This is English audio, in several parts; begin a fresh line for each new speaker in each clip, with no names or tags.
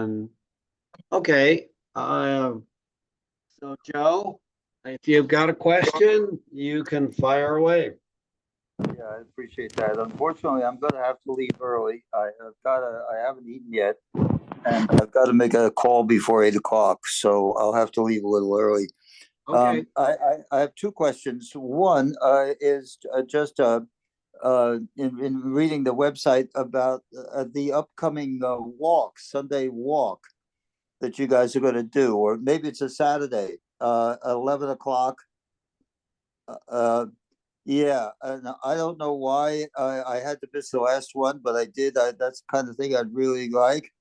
And okay, so Joe, if you've got a question, you can fire away.
Yeah, I appreciate that. Unfortunately, I'm going to have to leave early. I haven't eaten yet, and I've got to make a call before 8 o'clock. So I'll have to leave a little early.
Okay.
I have two questions. One is just in reading the website about the upcoming walk, Sunday walk that you guys are going to do, or maybe it's a Saturday, 11 o'clock. Uh, yeah, and I don't know why I had to miss the last one, but I did. That's the kind of thing I'd really like.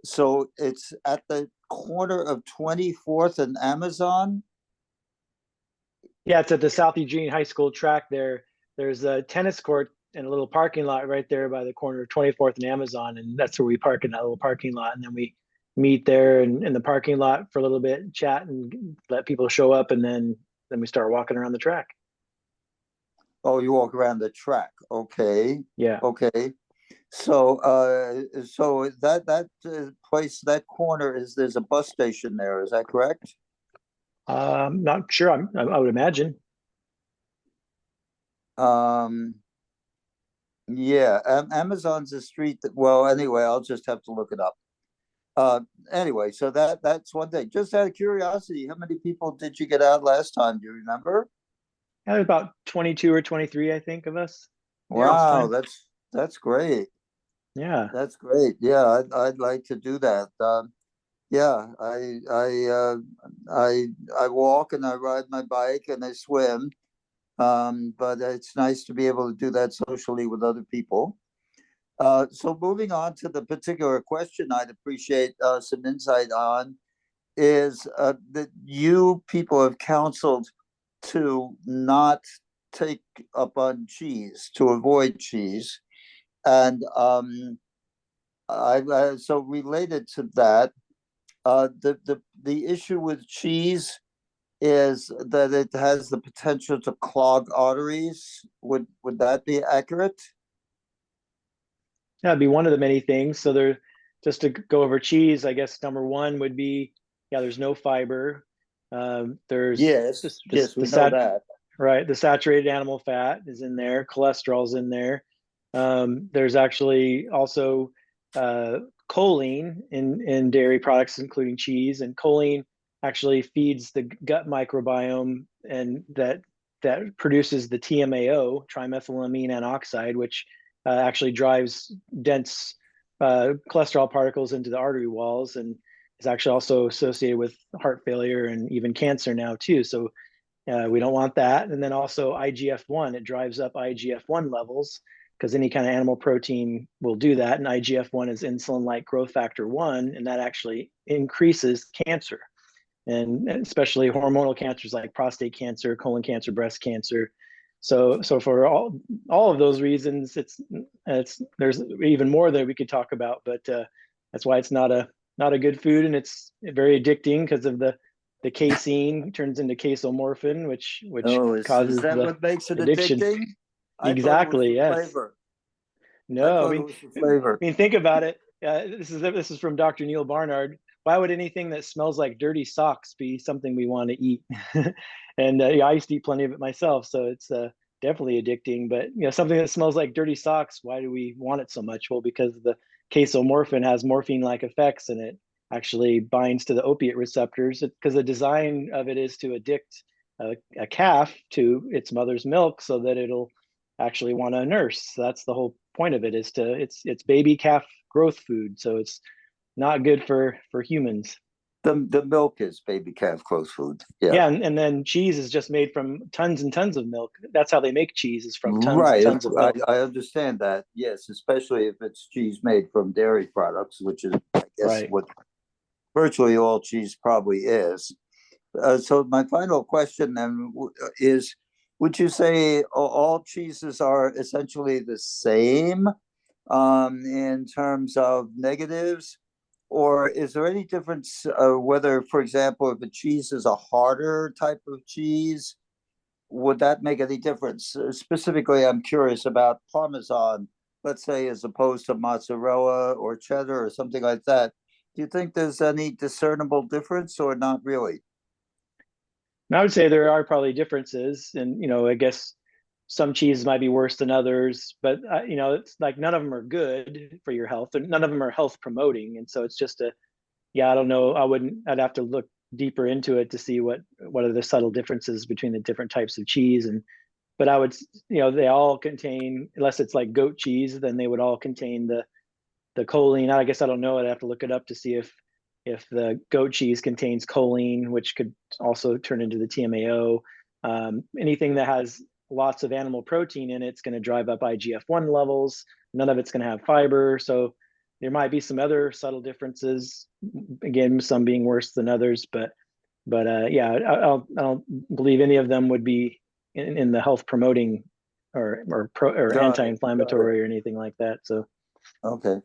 So it's at the corner of 24th and Amazon.
Yeah, it's at the South Eugene High School track there. There's a tennis court and a little parking lot right there by the corner of 24th and Amazon. And that's where we park, in that little parking lot. And then we meet there in the parking lot for a little bit, chat and let people show up. And then we start walking around the track.
Oh, you walk around the track. Okay.
Yeah.
Okay. So so that place, that corner, there's a bus station there. Is that correct?
Not sure. I would imagine.
Um, yeah, Amazon's a street that, well, anyway, I'll just have to look it up. Anyway, so that's one thing. Just out of curiosity, how many people did you get out last time? Do you remember?
Yeah, about 22 or 23, I think, of us.
Wow, that's great.
Yeah.
That's great. Yeah, I'd like to do that. Yeah, I walk and I ride my bike and I swim. But it's nice to be able to do that socially with other people. So moving on to the particular question, I'd appreciate some insight on is that you people have counseled to not take up on cheese, to avoid cheese, and so related to that, the issue with cheese is that it has the potential to clog arteries. Would that be accurate?
That'd be one of the many things. So there, just to go over cheese, I guess number one would be, yeah, there's no fiber. There's
yes, we know that.
Right, the saturated animal fat is in there, cholesterol's in there. There's actually also choline in dairy products, including cheese, and choline actually feeds the gut microbiome, and that produces the TMAO, trimethylamine N-oxide, which actually drives dense cholesterol particles into the artery walls, and is actually also associated with heart failure and even cancer now too. So we don't want that. And then also IGF-1, it drives up IGF-1 levels, because any kind of animal protein will do that. And IGF-1 is insulin-like growth factor 1, and that actually increases cancer, and especially hormonal cancers like prostate cancer, colon cancer, breast cancer. So for all of those reasons, it's there's even more that we could talk about, but that's why it's not a good food, and it's very addicting because of the casein turns into casomorphin, which causes
is that
the
what makes it
addiction.
addicting?
Exactly. Yes.
Flavor.
No,
I mean, flavor.
I mean, think about it. This is from Dr. Neil Barnard. Why would anything that smells like dirty socks be something we want to eat? And yeah, I used to eat plenty of it myself, so it's definitely addicting. But something that smells like dirty socks, why do we want it so much? Well, because the casomorphin has morphine-like effects, and it actually binds to the opiate receptors. Because the design of it is to addict a calf to its mother's milk, so that it'll actually want to nurse. So that's the whole point of it. It's baby calf growth food, so it's not good for humans.
The milk is baby calf growth food.
Yeah, and then cheese is just made from tons and tons of milk. That's how they make cheese, is from tons and tons of milk.
I understand that. Yes, especially if it's cheese made from dairy products, which is, I guess, what virtually all cheese probably is. So my final question then is, would you say all cheeses are essentially the same in terms of negatives? Or is there any difference whether, for example, if a cheese is a harder type of cheese, would that make any difference? Specifically, I'm curious about Parmesan, let's say, as opposed to mozzarella or cheddar or something like that. Do you think there's any discernible difference or not really?
And I would say there are probably differences, and I guess some cheeses might be worse than others, but it's like none of them are good for your health, and none of them are health promoting, and so it's just I don't know. I'd have to look deeper into it to see what are the subtle differences between the different types of cheese, but I would, they all contain, unless it's like goat cheese, then they would all contain the choline. I guess I don't know. I'd have to look it up to see if the goat cheese contains choline, which could also turn into the TMAO. Anything that has lots of animal protein in it's going to drive up IGF-1 levels. None of it's going to have fiber. So there might be some other subtle differences. Again, some being worse than others, but yeah, I don't believe any of them would be in the health promoting or anti-inflammatory or anything like that. So
okay.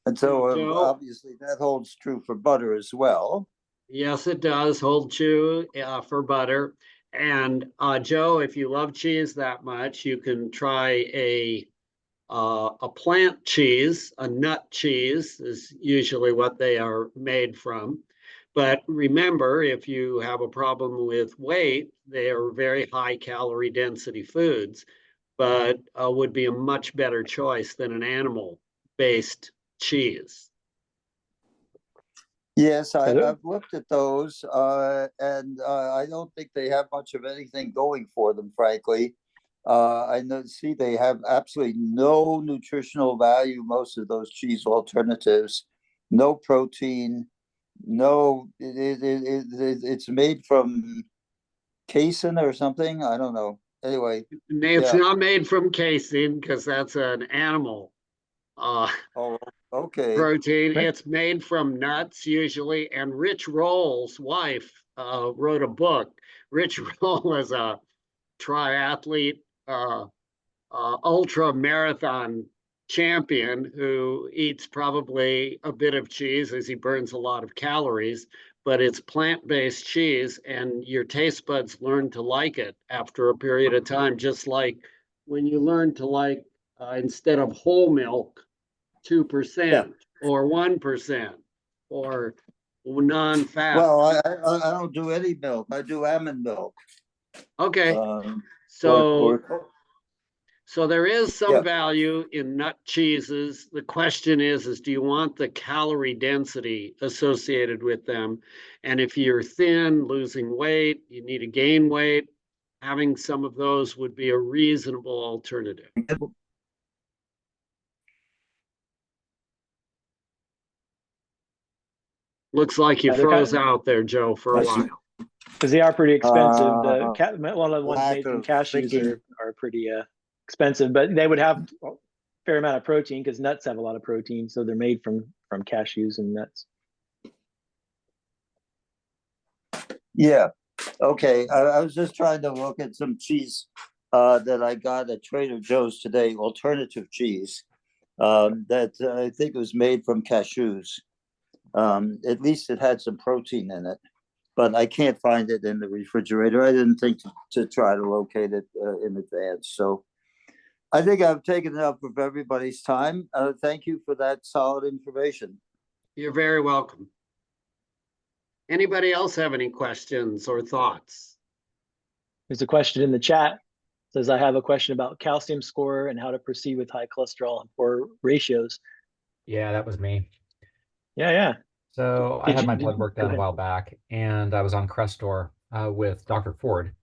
And so
Joe?
obviously that holds true for butter as well.
Yes, it does hold true for butter. And Joe, if you love cheese that much, you can try a plant cheese. A nut cheese is usually what they are made from. But remember, if you have a problem with weight, they are very high calorie density foods, but would be a much better choice than an animal-based cheese.
Yes, I've looked at those, and I don't think they have much of anything going for them, frankly. I see they have absolutely no nutritional value, most of those cheese alternatives, no protein, it's made from casein or something. I don't know. Anyway.
It's not made from casein because that's an animal
okay.
protein. It's made from nuts usually. And Rich Roll's wife wrote a book. Rich Roll is a triathlete, ultra marathon champion who eats probably a bit of cheese as he burns a lot of calories, but it's plant-based cheese and your taste buds learn to like it after a period of time, just like when you learn to like, instead of whole milk, 2% or 1% or non-fat.
Well, I don't do any milk. I do almond milk.
Okay. So there is some
Yeah.
value in nut cheeses. The question is do you want the calorie density associated with them? And if you're thin, losing weight, you need to gain weight, having some of those would be a reasonable alternative. Looks like you froze out there, Joe, for a while.
Because they are pretty expensive. One of the ones made from cashews are pretty expensive, but they would have a fair amount of protein because nuts have a lot of protein, so they're made from cashews and nuts.
Yeah. Okay. I was just trying to look at some cheese that I got at Trader Joe's today, alternative cheese that I think was made from cashews. At least it had some protein in it, but I can't find it in the refrigerator. I didn't think to try to locate it in advance. So I think I've taken enough of everybody's time. Thank you for that solid information.
You're very welcome. Anybody else have any questions or thoughts?
There's a question in the chat. It says, I have a question about calcium score and how to proceed with high cholesterol and poor ratios.
Yeah, that was me.
Yeah.
So I had my blood work done a while back, and I was on Crestor with Dr. Ford.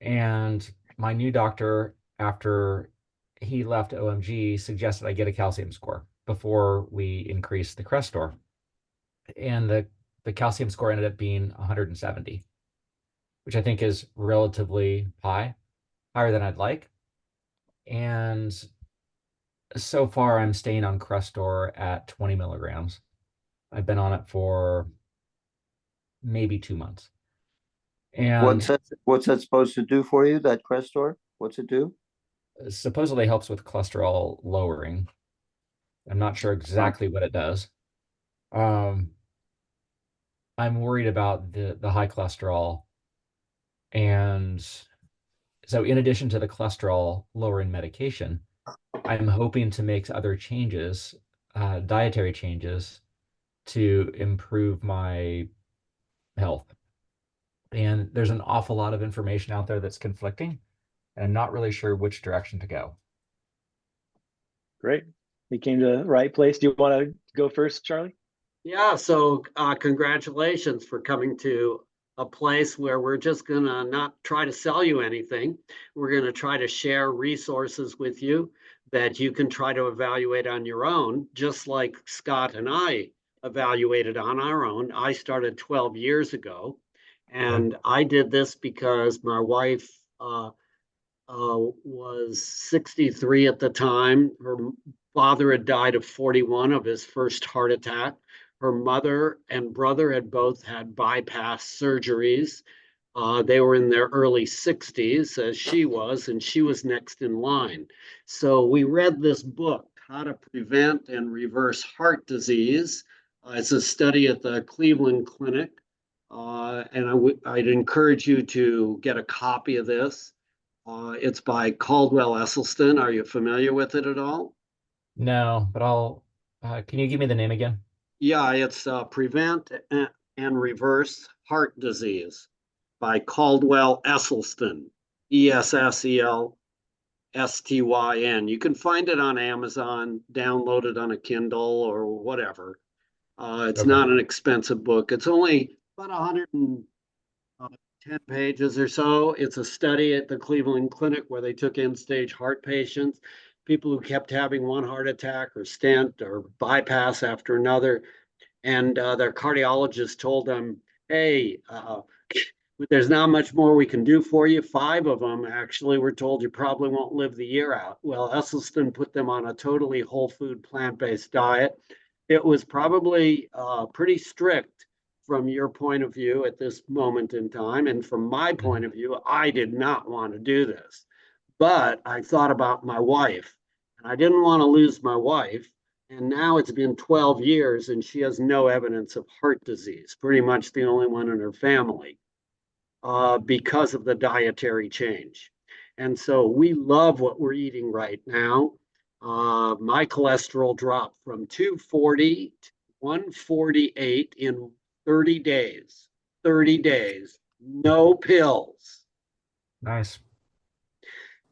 And my new doctor, after he left OMG, suggested I get a calcium score before we increase the Crestor. And the calcium score ended up being 170, which I think is relatively high, higher than I'd like. And so far, I'm staying on Crestor at 20 milligrams. I've been on it for maybe 2 months. And
what's that supposed to do for you, that Crestor? What's it do?
Supposedly helps with cholesterol lowering. I'm not sure exactly what it does. I'm worried about the high cholesterol. And so in addition to the cholesterol lowering medication, I'm hoping to make other changes, dietary changes, to improve my health. And there's an awful lot of information out there that's conflicting, and I'm not really sure which direction to go.
Great. You came to the right place. Do you want to go first, Charlie?
Yeah, so congratulations for coming to a place where we're just gonna not try to sell you anything. We're gonna try to share resources with you that you can try to evaluate on your own, just like Scott and I evaluated on our own. I started 12 years ago, and I did this because my wife was 63 at the time. Her father had died of 41 of his first heart attack. Her mother and brother had both had bypass surgeries. They were in their early 60s, as she was, and she was next in line. So we read this book, How to Prevent and Reverse Heart Disease. It's a study at the Cleveland Clinic. And I'd encourage you to get a copy of this. It's by Caldwell Esselstyn. Are you familiar with it at all?
No, but can you give me the name again?
Yeah, it's Prevent and Reverse Heart Disease by Caldwell Esselstyn, Esselstyn. You can find it on Amazon, download it on a Kindle or whatever. It's
Okay.
not an expensive book. It's only about 110 pages or so. It's a study at the Cleveland Clinic where they took end-stage heart patients, people who kept having one heart attack or stent or bypass after another. And their cardiologist told them, hey, there's not much more we can do for you. 5 of them actually were told you probably won't live the year out. Well, Esselstyn put them on a totally whole food, plant-based diet. It was probably pretty strict from your point of view at this moment in time. And from my point of view, I did not want to do this. But I thought about my wife, and I didn't want to lose my wife. And now it's been 12 years and she has no evidence of heart disease, pretty much the only one in her family, because of the dietary change. And so we love what we're eating right now. My cholesterol dropped from 240 to 148 in 30 days. 30 days, no pills.
Nice.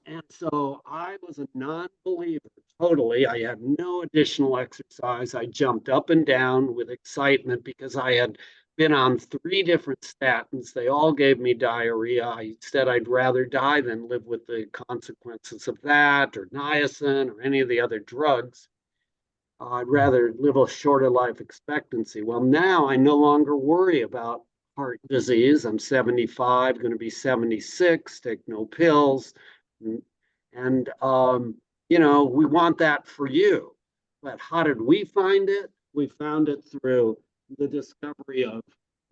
And so I was a non-believer totally. I had no additional exercise. I jumped up and down with excitement because I had been on 3 different statins. They all gave me diarrhea. I said I'd rather die than live with the consequences of that or niacin or any of the other drugs. I'd rather live a shorter life expectancy. Well, now I no longer worry about heart disease. I'm 75, going to be 76, take no pills. And we want that for you. But how did we find it? We found it through the discovery of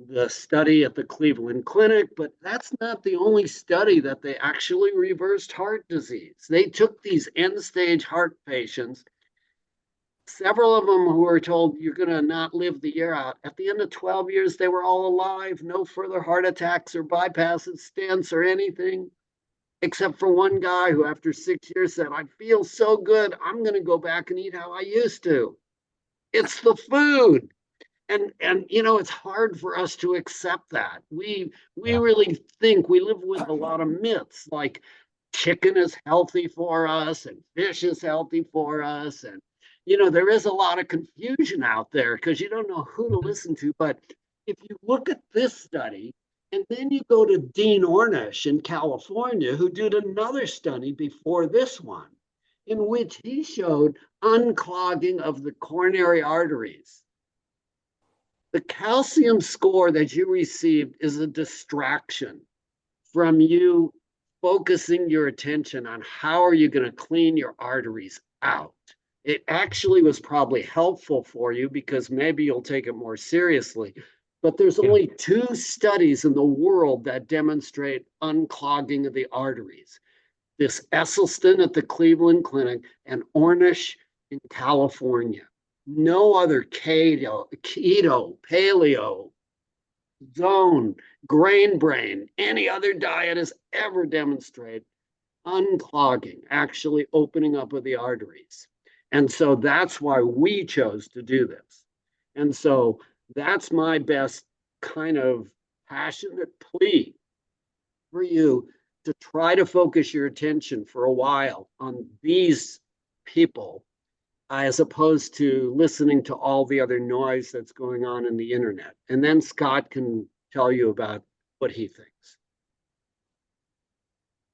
the study at the Cleveland Clinic, but that's not the only study that they actually reversed heart disease. They took these end-stage heart patients, several of them who were told you're going to not live the year out. At the end of 12 years, they were all alive, no further heart attacks or bypasses, stents or anything, except for one guy who after 6 years said, I feel so good, I'm going to go back and eat how I used to. It's the food. And it's hard for us to accept that. We really think we live with a lot of myths, like chicken is healthy for us and fish is healthy for us. And there is a lot of confusion out there because you don't know who to listen to. But if you look at this study, and then you go to Dean Ornish in California, who did another study before this one, in which he showed unclogging of the coronary arteries. The calcium score that you received is a distraction from you focusing your attention on how are you going to clean your arteries out. It actually was probably helpful for you because maybe you'll take it more seriously. But there's only 2 studies in the world that demonstrate unclogging of the arteries. This Esselstyn at the Cleveland Clinic and Ornish in California. No other keto, paleo, zone, grain brain, any other diet has ever demonstrated unclogging, actually opening up of the arteries. And so that's why we chose to do this. And so that's my best kind of passionate plea for you to try to focus your attention for a while on these people as opposed to listening to all the other noise that's going on in the internet. And then Scott can tell you about what he thinks.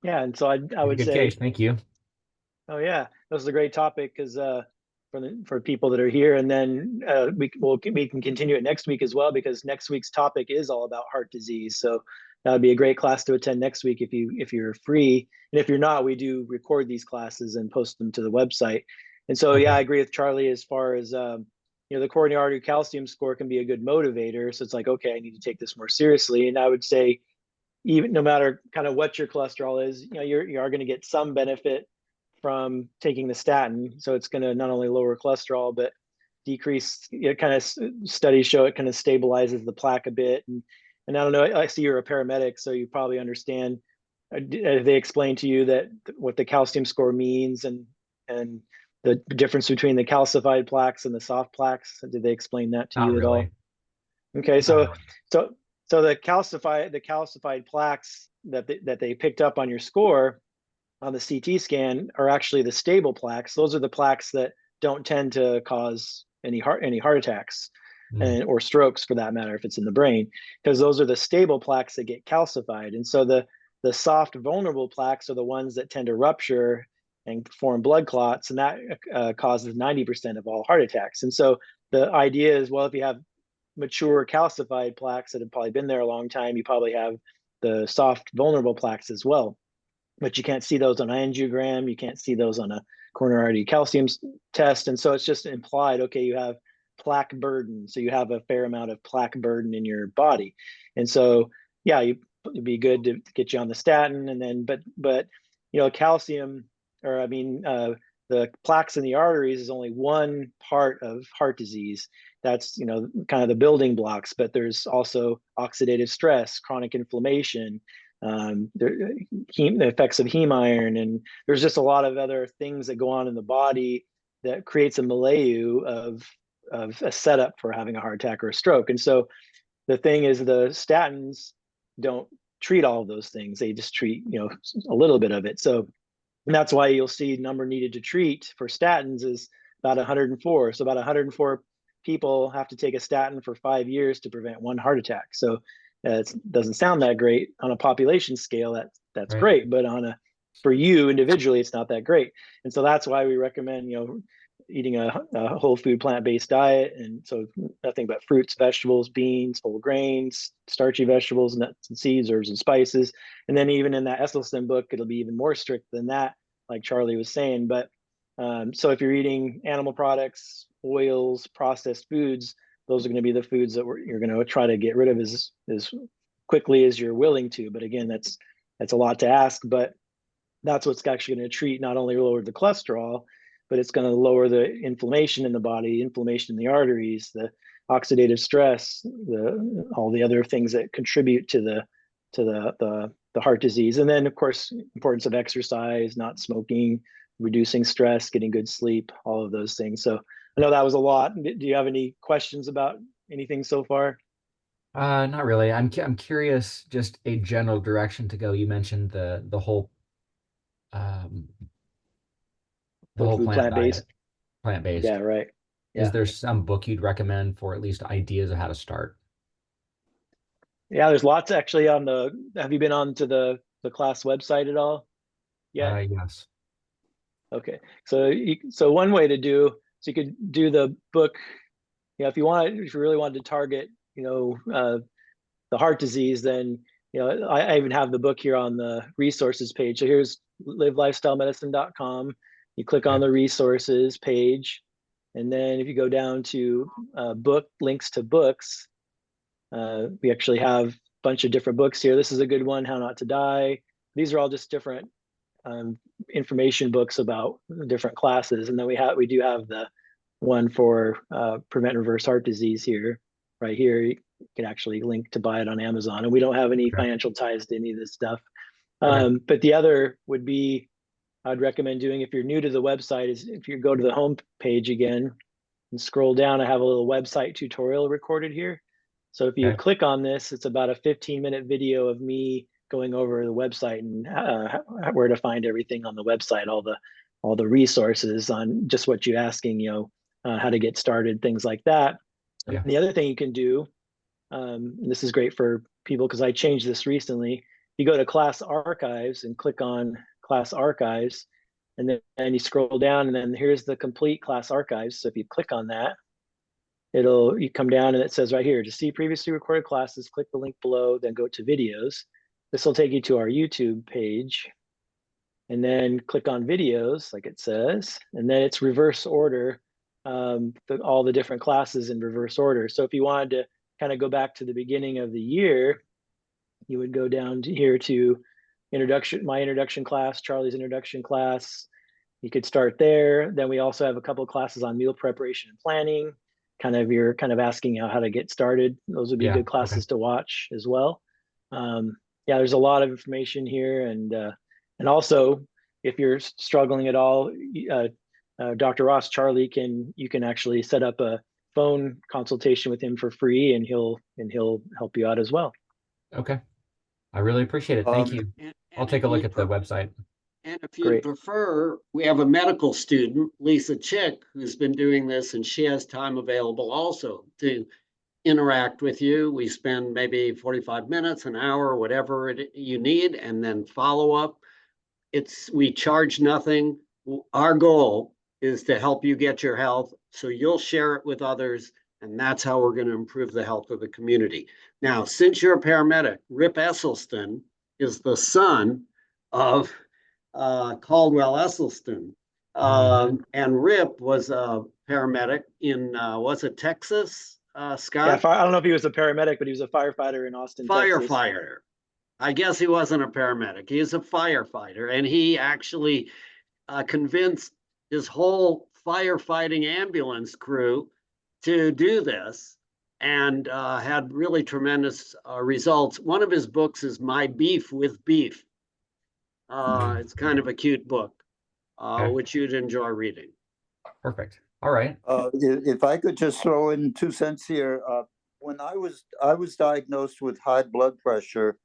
Yeah, and so I would
Good
say,
case. Thank you.
oh yeah, this is a great topic because for people that are here, and then we can continue it next week as well, because next week's topic is all about heart disease. So that would be a great class to attend next week if you're free, and if you're not, we do record these classes and post them to the website. And so yeah, I agree with Charlie as far as the coronary artery calcium score can be a good motivator. So it's like, okay, I need to take this more seriously, and I would say, even no matter kind of what your cholesterol is, you are going to get some benefit from taking the statin. So it's going to not only lower cholesterol, but decrease, kind of studies show it kind of stabilizes the plaque a bit. And I don't know, I see you're a paramedic, so you probably understand. They explain to you that what the calcium score means and the difference between the calcified plaques and the soft plaques. Did they explain that to
Not
you at all?
really.
Okay,
Not
so
really.
so the calcified plaques that they picked up on your score on the CT scan are actually the stable plaques. Those are the plaques that don't tend to cause any heart attacks or strokes, for that matter, if it's in the brain, because those are the stable plaques that get calcified. And so the soft vulnerable plaques are the ones that tend to rupture and form blood clots, and that causes 90% of all heart attacks. And so the idea is, well, if you have mature calcified plaques that have probably been there a long time, you probably have the soft vulnerable plaques as well, but you can't see those on an angiogram, you can't see those on a coronary artery calcium test. And so it's just implied, okay, you have plaque burden, so you have a fair amount of plaque burden in your body. And so yeah, it'd be good to get you on the statin. And then but calcium, or the plaques in the arteries is only one part of heart disease. That's kind of the building blocks, but there's also oxidative stress, chronic inflammation, the effects of heme iron, and there's just a lot of other things that go on in the body that creates a milieu of a setup for having a heart attack or a stroke. And so the thing is, the statins don't treat all of those things; they just treat a little bit of it. So, and that's why you'll see number needed to treat for statins is about 104. So about 104 people have to take a statin for 5 years to prevent one heart attack. So it doesn't sound that great on a population scale. That's
Right.
great, but for you individually, it's not that great. And so that's why we recommend eating a whole food plant-based diet, and so nothing but fruits, vegetables, beans, whole grains, starchy vegetables, nuts and seeds, herbs and spices. And then even in that Esselstyn book, it'll be even more strict than that, like Charlie was saying. But so if you're eating animal products, oils, processed foods, those are going to be the foods that you're going to try to get rid of as quickly as you're willing to. But again, that's a lot to ask, but that's what's actually going to treat, not only lower the cholesterol, but it's going to lower the inflammation in the body, inflammation in the arteries, the oxidative stress, all the other things that contribute to the heart disease. And then of course, importance of exercise, not smoking, reducing stress, getting good sleep, all of those things. So I know that was a lot. Do you have any questions about anything so far?
Not really. I'm curious, just a general direction to go. You mentioned the whole plant
Plant-based.
diet, plant-based.
Yeah, right.
Is
Yeah.
there some book you'd recommend for at least ideas of how to start?
Yeah, there's lots actually have you been on to the class website at all? Yeah.
Yes.
Okay. So one way to do, so you could do the book, if you really wanted to target, the heart disease, then, I even have the book here on the resources page. So here's livelifestylemedicine.com. You click on the resources page, and then if you go down to book links to books, we actually have a bunch of different books here. This is a good one, How Not to Die. These are all just different information books about different classes. And then we do have the one for prevent and reverse heart disease here, right here. You can actually link to buy it on Amazon, and we don't have any financial ties to any of this stuff. But the other would be, I'd recommend doing, if you're new to the website, is if you go to the home page again, and scroll down, I have a little website tutorial recorded here. So if you
Okay.
click on this, it's about a 15-minute video of me going over the website and where to find everything on the website, all the resources on just what you're asking, how to get started, things like that.
Yeah.
The other thing you can do, and this is great for people because I changed this recently. You go to Class Archives and click on Class Archives, and then you scroll down, and then here's the complete Class Archives. So if you click on that, you come down and it says right here, to see previously recorded classes, click the link below, then go to videos. This will take you to our YouTube page, and then click on videos like it says, and then it's reverse order, all the different classes in reverse order. So if you wanted to kind of go back to the beginning of the year, you would go down here to my introduction class, Charlie's introduction class. You could start there. Then we also have a couple of classes on meal preparation and planning. You're kind of asking how to get started. Those would be good classes to watch as well. Yeah, there's a lot of information here, and also if you're struggling at all, Dr. Ross, Charlie you can actually set up a phone consultation with him for free, and he'll help you out as well.
Okay. I really appreciate it. Thank you. I'll take a look at the website.
And if you prefer, we have a medical student, Lisa Chick, who's been doing this, and she has time available also to interact with you. We spend maybe 45 minutes, an hour, whatever you need, and then follow up. We charge nothing. Our goal is to help you get your health, so you'll share it with others, and that's how we're going to improve the health of the community. Now, since you're a paramedic, Rip Esselstyn is the son of Caldwell Esselstyn. And Rip was a paramedic in, was it Texas, Scott?
Yeah, I don't know if he was a paramedic, but he was a firefighter in Austin, Texas.
Firefighter. I guess he wasn't a paramedic. He's a firefighter, and he actually convinced his whole firefighting ambulance crew to do this, and had really tremendous results. One of his books is My Beef with Beef. It's kind of a cute book, which you'd enjoy reading.
Perfect. All right.
If I could just throw in 2 cents here, when I was diagnosed with high blood pressure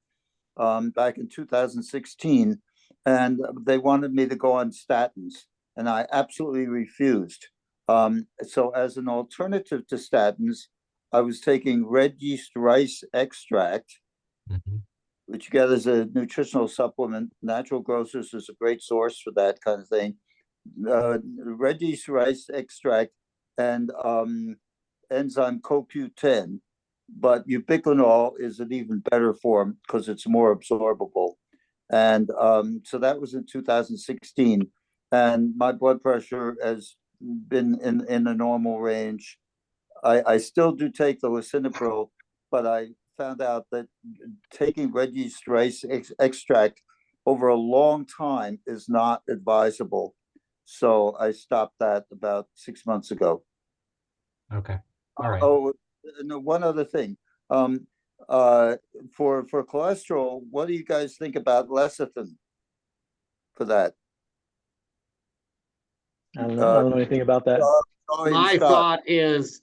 back in 2016, and they wanted me to go on statins, and I absolutely refused. So as an alternative to statins, I was taking red yeast rice extract, which you get as a nutritional supplement. Natural Grocers is a great source for that kind of thing. Red yeast rice extract and enzyme CoQ10, but ubiquinol is an even better form because it's more absorbable. And so that was in 2016, and my blood pressure has been in a normal range. I still do take the lisinopril, but I found out that taking red yeast rice extract over a long time is not advisable. So I stopped that about 6 months ago.
Okay. All right.
Oh, no, one other thing. For cholesterol, what do you guys think about lecithin for that?
I don't know anything about that.
My thought is,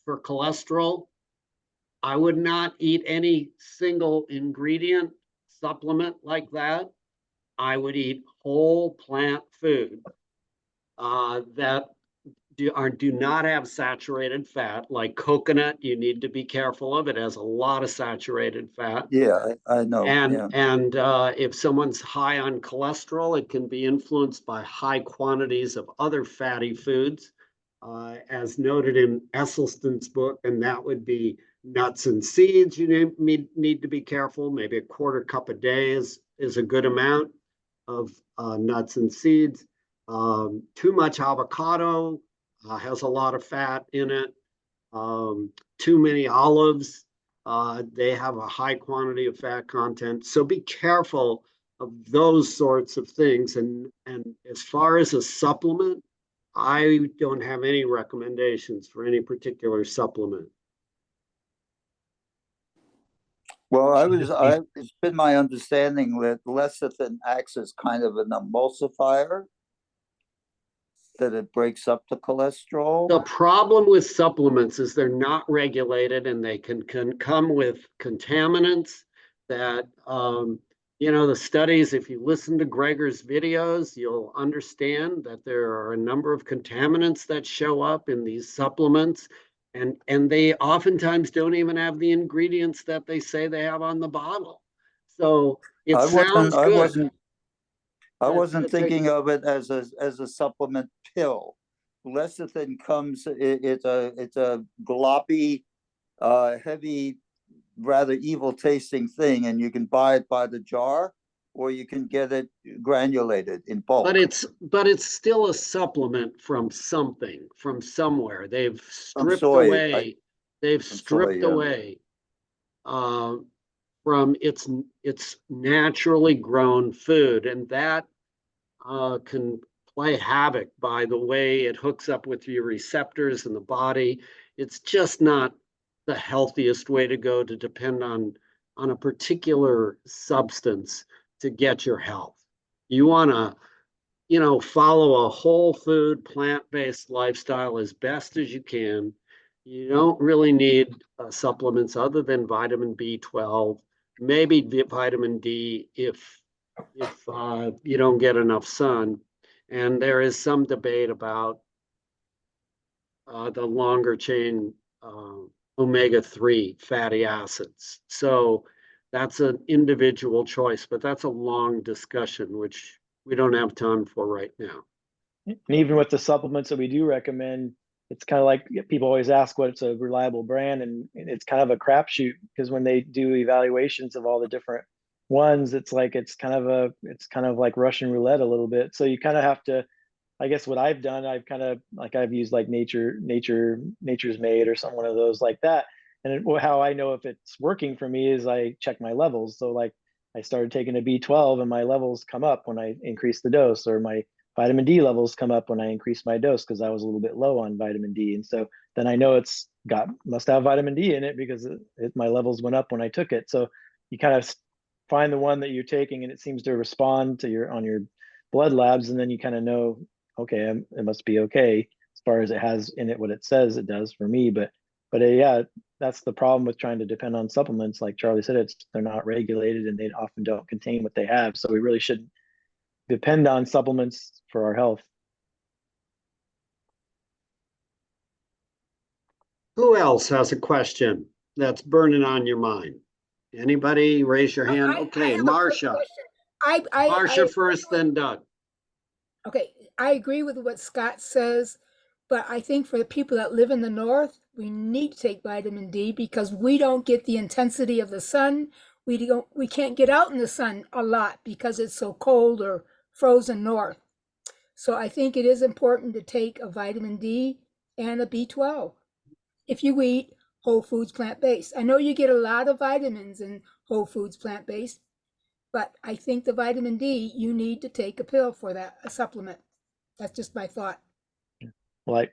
for cholesterol, I would not eat any single ingredient supplement like that. I would eat whole plant food that do not have saturated fat, like coconut. You need to be careful of it. It has a lot of saturated fat.
Yeah, I know.
And if someone's high on cholesterol, it can be influenced by high quantities of other fatty foods, as noted in Esselstyn's book, and that would be nuts and seeds. You need to be careful. Maybe a quarter cup a day is a good amount of nuts and seeds. Too much avocado has a lot of fat in it. Too many olives, they have a high quantity of fat content. So be careful of those sorts of things. And as far as a supplement, I don't have any recommendations for any particular supplement.
Well, it's been my understanding that lecithin acts as kind of an emulsifier. that it breaks up the cholesterol?
The problem with supplements is they're not regulated and they can come with contaminants that, the studies, if you listen to Gregor's videos, you'll understand that there are a number of contaminants that show up in these supplements. And they oftentimes don't even have the ingredients that they say they have on the bottle. So it sounds good.
I wasn't
to take-
thinking of it as a supplement pill. Lecithin comes, it's a gloppy, heavy, rather evil tasting thing, and you can buy it by the jar, or you can get it granulated in bulk.
But it's still a supplement from something, from somewhere. They've stripped
soy,
away. They've stripped
yeah.
away from its naturally grown food, and that can play havoc by the way it hooks up with your receptors in the body. It's just not the healthiest way to go, to depend on a particular substance to get your health. You want to, follow a whole food, plant-based lifestyle as best as you can. You don't really need supplements other than vitamin B12, maybe vitamin D if you don't get enough sun. And there is some debate about the longer chain omega-3 fatty acids. So that's an individual choice, but that's a long discussion, which we don't have time for right now.
And even with the supplements that we do recommend, it's kind of like people always ask what's a reliable brand, and it's kind of a crapshoot, because when they do evaluations of all the different ones, it's kind of like Russian roulette a little bit. So you kind of have to, I guess what I've done, I've used like Nature's Made or one of those like that. And how I know if it's working for me is I check my levels. So like I started taking a B12 and my levels come up when I increase the dose, or my vitamin D levels come up when I increase my dose, because I was a little bit low on vitamin D. And so then I know must have vitamin D in it, because my levels went up when I took it. So you kind of find the one that you're taking and it seems to respond to your blood labs, and then you kind of know, okay, it must be okay as far as it has in it what it says it does for me. But yeah, that's the problem with trying to depend on supplements. Like Charlie said, they're not regulated and they often don't contain what they have. So we really shouldn't depend on supplements for our health.
Who else has a question that's burning on your mind? Anybody raise your hand? Okay, Marcia. Marcia first, then Doug.
Okay, I agree with what Scott says, but I think for the people that live in the north, we need to take vitamin D, because we don't get the intensity of the sun. We can't get out in the sun a lot because it's so cold or frozen north. So I think it is important to take a vitamin D and a B12 if you eat whole foods plant-based. I know you get a lot of vitamins in whole foods plant-based, but I think the vitamin D, you need to take a pill for that, a supplement. That's just my thought.
Well,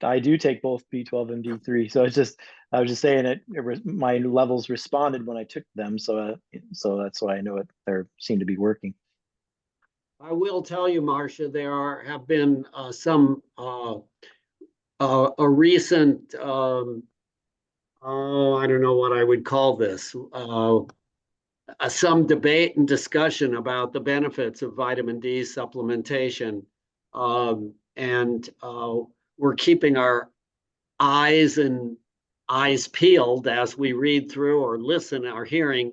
I do take both B12 and D3. So I was just saying my levels responded when I took them. So that's why I know they seem to be working.
I will tell you, Marcia, there have been some a recent I don't know what I would call this, some debate and discussion about the benefits of vitamin D supplementation, and we're keeping our eyes peeled as we read through or listen or hearing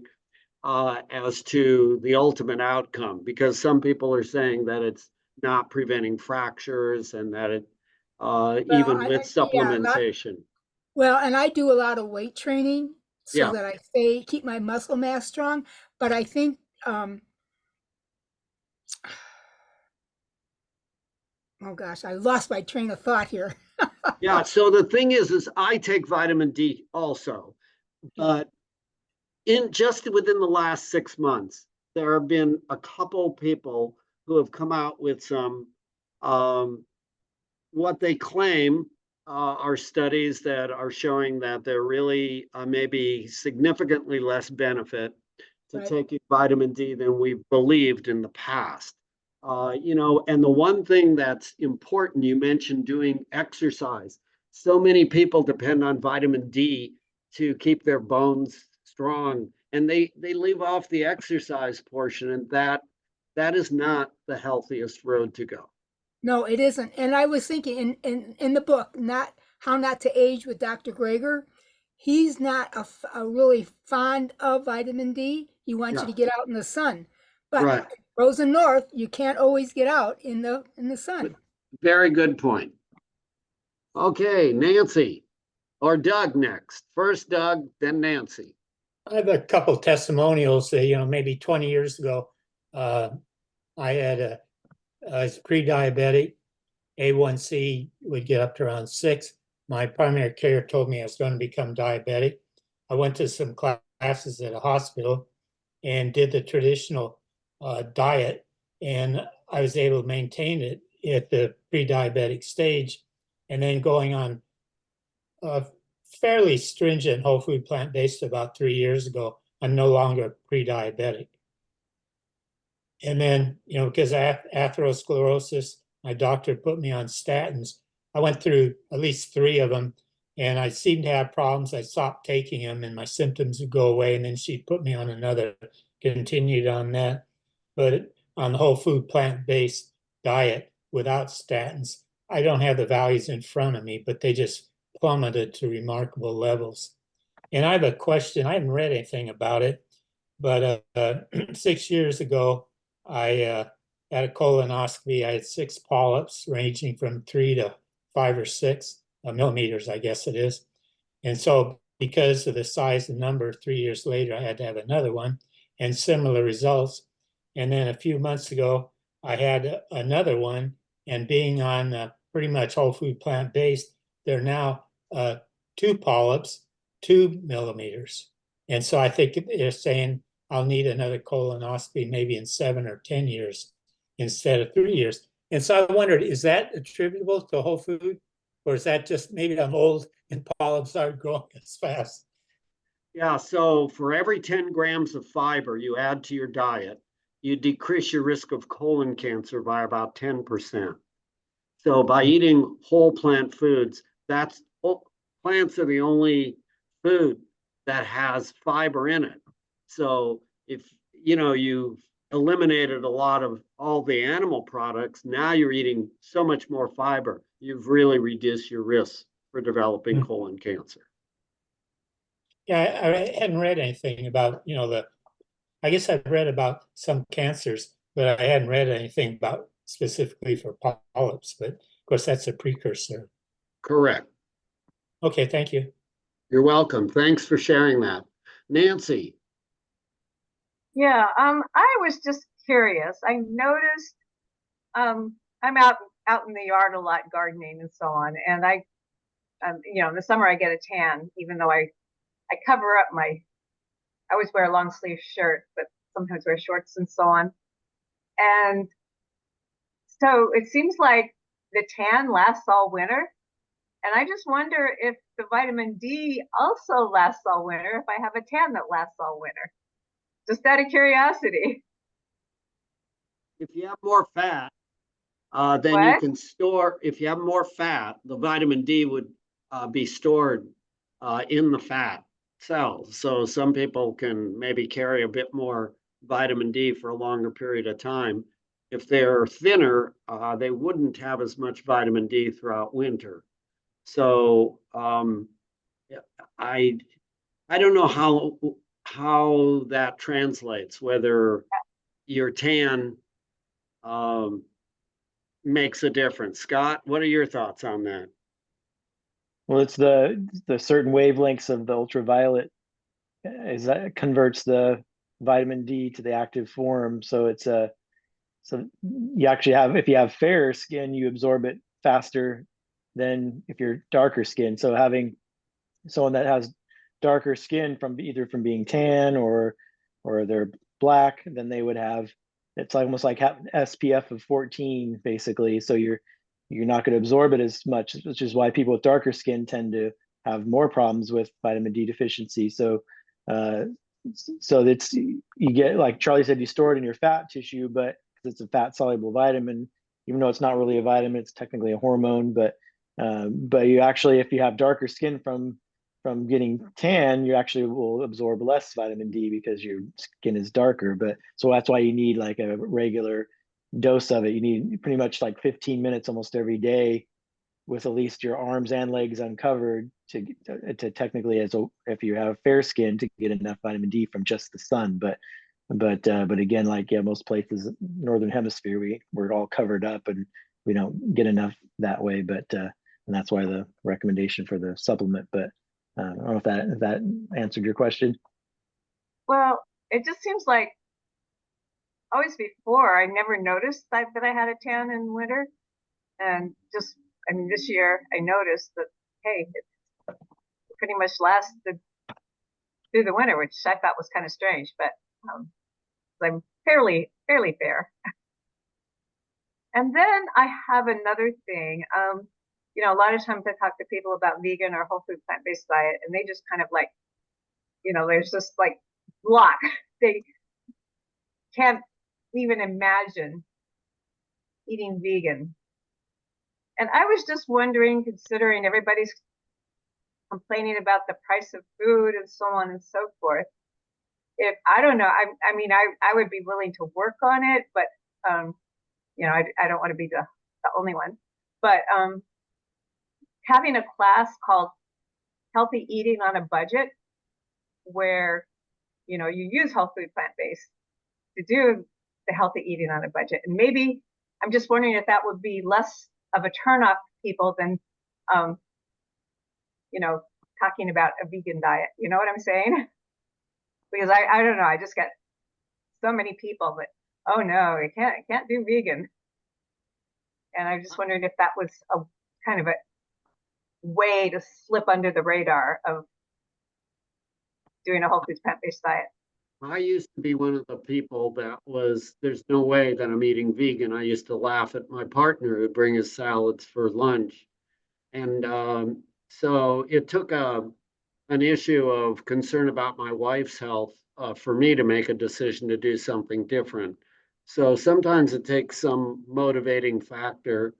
as to the ultimate outcome, because some people are saying that it's not preventing fractures, and that it even with supplementation.
Well, and I do a lot of weight training so that I keep my muscle mass strong. But I think, oh gosh, I lost my train of thought here.
Yeah. So the thing is I take vitamin D also, but just within the last 6 months, there have been a couple people who have come out with some, what they claim are studies that are showing that there really may be significantly less benefit to taking vitamin D than we believed in the past. You know, and the one thing that's important, you mentioned doing exercise. So many people depend on vitamin D to keep their bones strong, and they leave off the exercise portion, and that is not the healthiest road to go.
No, it isn't. And I was thinking in the book, not How Not to Age with Dr. Greger, he's not a really fond of vitamin D. He wants you
Yeah,
to get out in the sun. But
right.
frozen north, you can't always get out in the sun.
Very good point. Okay, Nancy or Doug next. First Doug, then Nancy.
I have a couple testimonials. Maybe 20 years ago, I had I was pre-diabetic. A1C would get up to around 6. My primary care told me I was going to become diabetic. I went to some classes at a hospital and did the traditional diet, and I was able to maintain it at the pre-diabetic stage. And then going on fairly stringent whole food plant-based about 3 years ago, I'm no longer pre-diabetic. And then, because I have atherosclerosis, my doctor put me on statins. I went through at least 3 of them, and I seemed to have problems. I stopped taking them and my symptoms would go away, and then she put me on another, continued on that. But on the whole food plant-based diet without statins, I don't have the values in front of me, but they just plummeted to remarkable levels. And I have a question. I haven't read anything about it, but 6 years ago, I had a colonoscopy. I had 6 polyps ranging from 3 to 5 or 6 millimeters, I guess it is. And so because of the size and number, 3 years later, I had to have another one and similar results. And then a few months ago, I had another one, and being on pretty much whole food plant-based, they're now 2 polyps, 2 millimeters. And so I think they're saying I'll need another colonoscopy maybe in 7 or 10 years instead of 3 years. And so I wondered, is that attributable to whole food? Or is that just maybe I'm old and polyps aren't growing as fast?
Yeah, so for every 10 grams of fiber you add to your diet, you decrease your risk of colon cancer by about 10%. So by eating whole plant foods, plants are the only food that has fiber in it. So if you've eliminated a lot of all the animal products, now you're eating so much more fiber, you've really reduced your risk for developing colon cancer.
Yeah, I hadn't read anything about, I guess I've read about some cancers, but I hadn't read anything about specifically for polyps. But of course, that's a precursor.
Correct.
Okay, thank you.
You're welcome. Thanks for sharing that. Nancy.
Yeah, I was just curious. I noticed I'm out in the yard a lot gardening and so on, and I in the summer I get a tan, even though I cover up I always wear a long sleeve shirt, but sometimes wear shorts and so on. And so it seems like the tan lasts all winter. And I just wonder if the vitamin D also lasts all winter, if I have a tan that lasts all winter. Just out of curiosity.
If you have more fat, then
What?
you can store, if you have more fat, the vitamin D would be stored in the fat cells. So some people can maybe carry a bit more vitamin D for a longer period of time. If they're thinner, they wouldn't have as much vitamin D throughout winter. So I don't know how that translates, whether your tan makes a difference. Scott, what are your thoughts on that?
Well, it's the certain wavelengths of the ultraviolet is that converts the vitamin D to the active form. So it's so you actually have, if you have fairer skin, you absorb it faster than if you're darker skin. So having someone that has darker skin from either being tan or they're black, then they would have, it's almost like having SPF of 14 basically. So you're not going to absorb it as much, which is why people with darker skin tend to have more problems with vitamin D deficiency. So so that's, you get, like Charlie said, you store it in your fat tissue, but because it's a fat soluble vitamin, even though it's not really a vitamin, it's technically a hormone. But you actually, if you have darker skin from getting tan, you actually will absorb less vitamin D because your skin is darker. But so that's why you need like a regular dose of it. You need pretty much like 15 minutes almost every day with at least your arms and legs uncovered to technically, if you have fair skin, to get enough vitamin D from just the sun. But again, like, yeah, most places, Northern Hemisphere, we're all covered up and we don't get enough that way. But and that's why the recommendation for the supplement. But I don't know if that answered your question.
Well, it just seems like always before I never noticed that I had a tan in winter, and just, I mean, this year I noticed that, hey, it pretty much lasted through the winter, which I thought was kind of strange, but I'm fairly fair. And then I have another thing. You know, a lot of times I talk to people about vegan or whole food plant-based diet, and they just kind of like, you know, there's just like block. They can't even imagine eating vegan. And I was just wondering, considering everybody's complaining about the price of food and so on and so forth, if, I don't know, I mean, I would be willing to work on it, but, you know, I don't want to be the only one. But having a class called Healthy Eating on a Budget, where, you know, you use whole food plant-based to do the healthy eating on a budget. And maybe, I'm just wondering if that would be less of a turnoff to people than, you know, talking about a vegan diet. You know what I'm saying? Because I don't know, I just get so many people that, oh no, I can't do vegan. And I'm just wondering if that was a kind of a way to slip under the radar of doing a whole foods plant-based diet.
I used to be one of the people that was, there's no way that I'm eating vegan. I used to laugh at my partner who'd bring us salads for lunch. And so it took an issue of concern about my wife's health for me to make a decision to do something different. So sometimes it takes some motivating factor.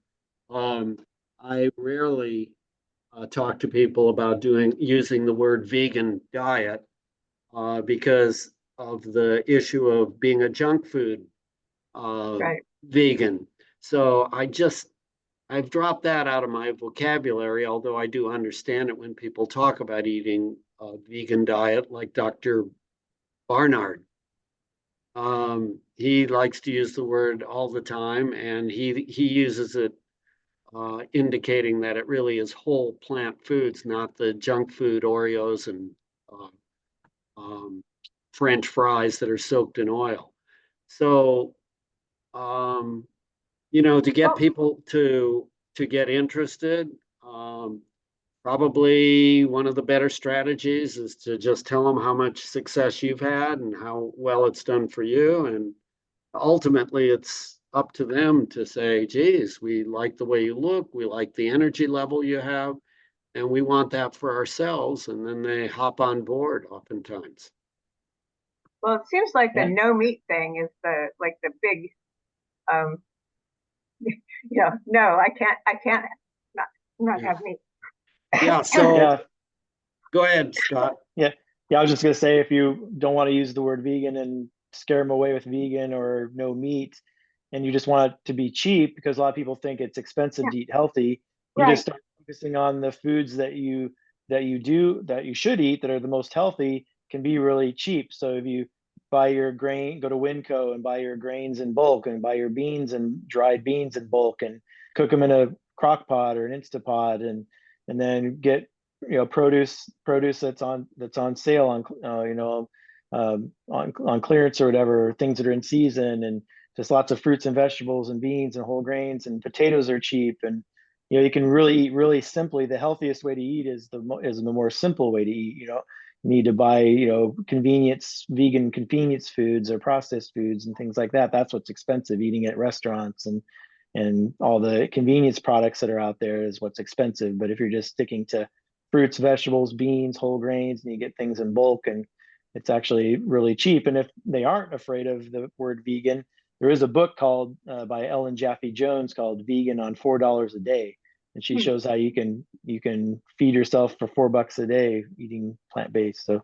I rarely talk to people about using the word vegan diet because of the issue of being a junk food
Right.
vegan. So I've dropped that out of my vocabulary, although I do understand it when people talk about eating a vegan diet, like Dr. Barnard. He likes to use the word all the time, and he uses it indicating that it really is whole plant foods, not the junk food Oreos and French fries that are soaked in oil. So, you know, to get people to get interested, probably one of the better strategies is to just tell them how much success you've had and how well it's done for you. And ultimately, it's up to them to say, geez, we like the way you look, we like the energy level you have, and we want that for ourselves. And then they hop on board oftentimes.
Well, it seems like the no meat thing is the big, you know, no, I can't not have meat.
Yeah. So go ahead, Scott.
Yeah. I was just gonna say, if you don't want to use the word vegan and scare them away with vegan or no meat, and you just want it to be cheap, because a lot of people think it's expensive to eat healthy, you just start focusing on the foods that you should eat that are the most healthy, can be really cheap. So if you buy your grain, go to Winco and buy your grains in bulk, and buy your beans and dried beans in bulk, and cook them in a crock pot or an Instapot, and then get, you know, produce that's on sale on you know, on clearance or whatever, things that are in season, and just lots of fruits and vegetables and beans and whole grains, and potatoes are cheap. And you know, you can really eat really simply. The healthiest way to eat is the more simple way to eat. You know, you need to buy, you know, vegan convenience foods or processed foods and things like that. That's what's expensive. Eating at restaurants and all the convenience products that are out there is what's expensive. But if you're just sticking to fruits, vegetables, beans, whole grains, and you get things in bulk, and it's actually really cheap. And if they aren't afraid of the word vegan, there is a book called by Ellen Jaffe Jones called Vegan on $4 a Day, and she shows how you can feed yourself for $4 a day eating plant-based. So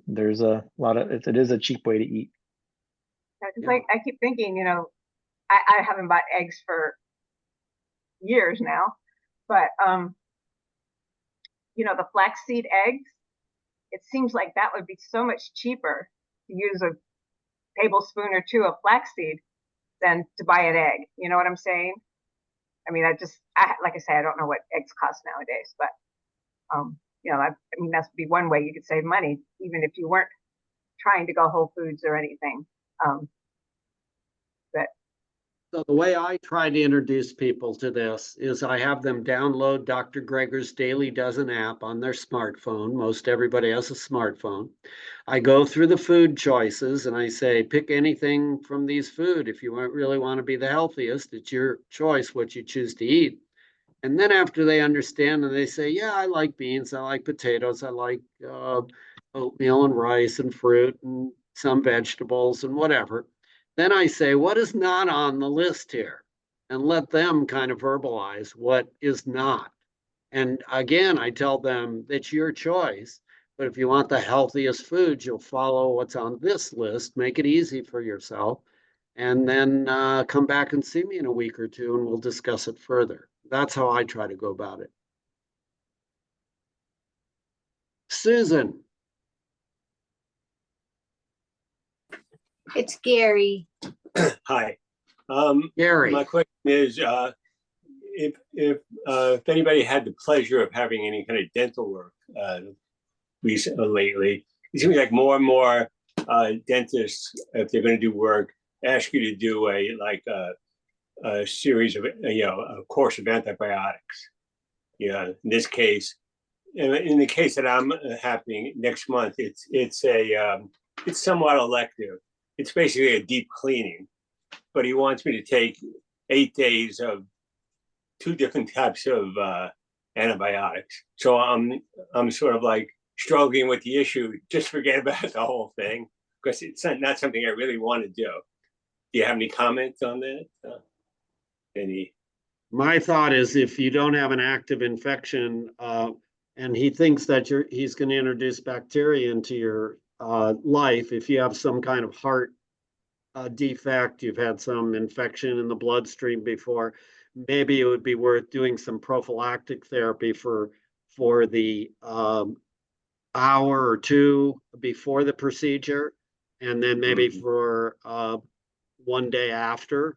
there's a lot of it is a cheap way to eat.
It's like I keep thinking, you know, I haven't bought eggs for years now, but you know, the flaxseed eggs, it seems like that would be so much cheaper to use a tablespoon or two of flaxseed than to buy an egg. You know what I'm saying? I mean, like I say, I don't know what eggs cost nowadays, but you know, I mean, that's be one way you could save money, even if you weren't trying to go Whole Foods or anything.
So the way I try to introduce people to this is I have them download Dr. Greger's Daily Dozen app on their smartphone. Most everybody has a smartphone. I go through the food choices and I say, pick anything from these food. If you really want to be the healthiest, it's your choice what you choose to eat. And then after they understand and they say, yeah, I like beans, I like potatoes, I like oatmeal and rice and fruit and some vegetables and whatever. Then I say, what is not on the list here? And let them kind of verbalize what is not. And again, I tell them it's your choice. But if you want the healthiest foods, you'll follow what's on this list, make it easy for yourself, and then come back and see me in a week or two and we'll discuss it further. That's how I try to go about it. Susan.
It's Gary.
Hi.
Gary.
My question is, if anybody had the pleasure of having any kind of dental work lately, it seems like more and more dentists, if they're going to do work, ask you to do a series of, a course of antibiotics. Yeah, in this case, in the case that I'm happening next month, it's somewhat elective. It's basically a deep cleaning, but he wants me to take 8 days of 2 different types of antibiotics. So I'm sort of like struggling with the issue. Just forget about the whole thing because it's not something I really want to do. Do you have any comments on that?
My thought is if you don't have an active infection and he thinks that he's going to introduce bacteria into your life, if you have some kind of heart defect, you've had some infection in the bloodstream before, maybe it would be worth doing some prophylactic therapy for the hour or two before the procedure, and then maybe for 1 day after.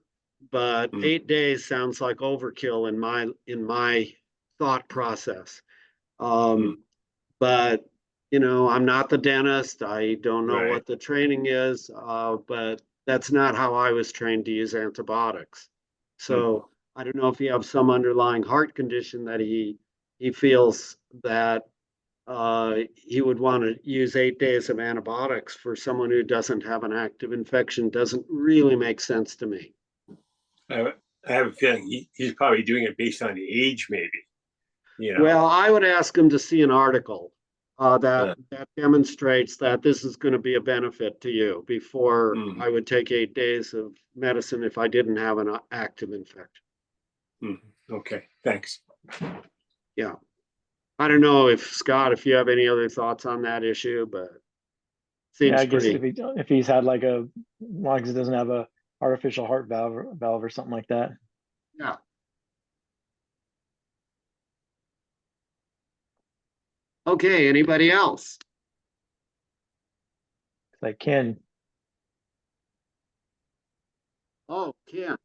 But 8 days sounds like overkill in my thought process. But you know, I'm not the dentist. I don't know what the training is, but that's not how I was trained to use antibiotics. So I don't know if you have some underlying heart condition that he feels that he would want to use 8 days of antibiotics for someone who doesn't have an active infection. Doesn't really make sense to me.
I have a feeling he's probably doing it based on the age, maybe. You know?
Well, I would ask him to see an article that demonstrates that this is going to be a benefit to you before I would take 8 days of medicine if I didn't have an active infection.
Okay, thanks.
Yeah. I don't know if Scott, if you have any other thoughts on that issue, but seems
I guess
pretty...
if he's had like as long as he doesn't have a artificial heart valve or something like that.
Yeah. Okay, anybody else?
Like Ken.
Oh, Ken,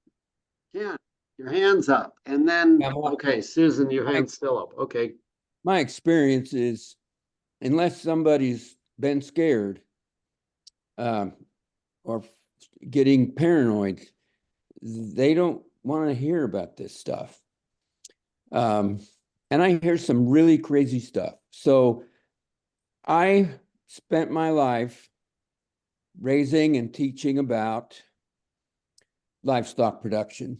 your hand's up. And then, okay, Susan, your hand's still up. Okay.
My experience is, unless somebody's been scared or getting paranoid, they don't want to hear about this stuff. And I hear some really crazy stuff. So I spent my life raising and teaching about livestock production.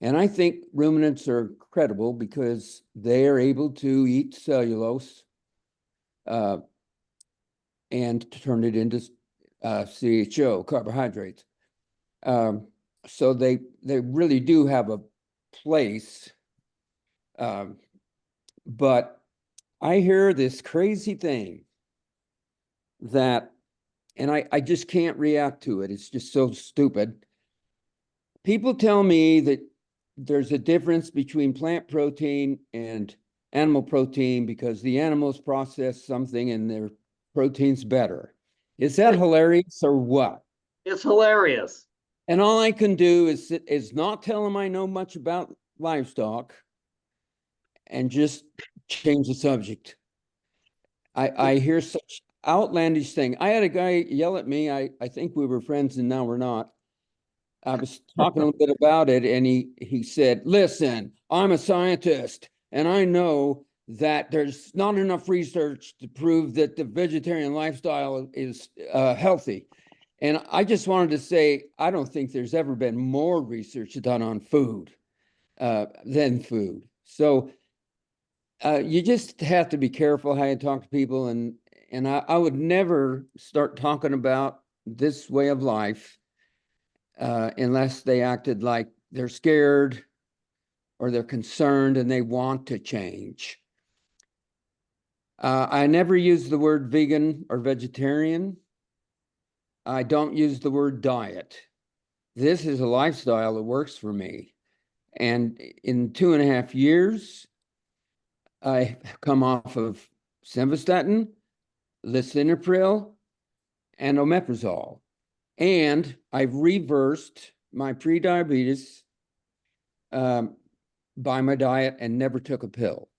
And I think ruminants are credible because they are able to eat cellulose and to turn it into CHO, carbohydrates. So they really do have a place. But I hear this crazy thing that, and I just can't react to it. It's just so stupid. People tell me that there's a difference between plant protein and animal protein because the animals process something and their protein's better. Is that hilarious or what?
It's hilarious.
And all I can do is not tell them I know much about livestock and just change the subject. I hear such outlandish thing. I had a guy yell at me. I think we were friends and now we're not. I was talking a little bit about it and he said, listen, I'm a scientist and I know that there's not enough research to prove that the vegetarian lifestyle is healthy. And I just wanted to say, I don't think there's ever been more research done on food than food. So you just have to be careful how you talk to people. And I would never start talking about this way of life unless they acted like they're scared or they're concerned and they want to change. I never use the word vegan or vegetarian. I don't use the word diet. This is a lifestyle that works for me. And in 2.5 years, I come off of simvastatin, lisinopril, and omeprazole. And I've reversed my prediabetes by my diet and never took a pill.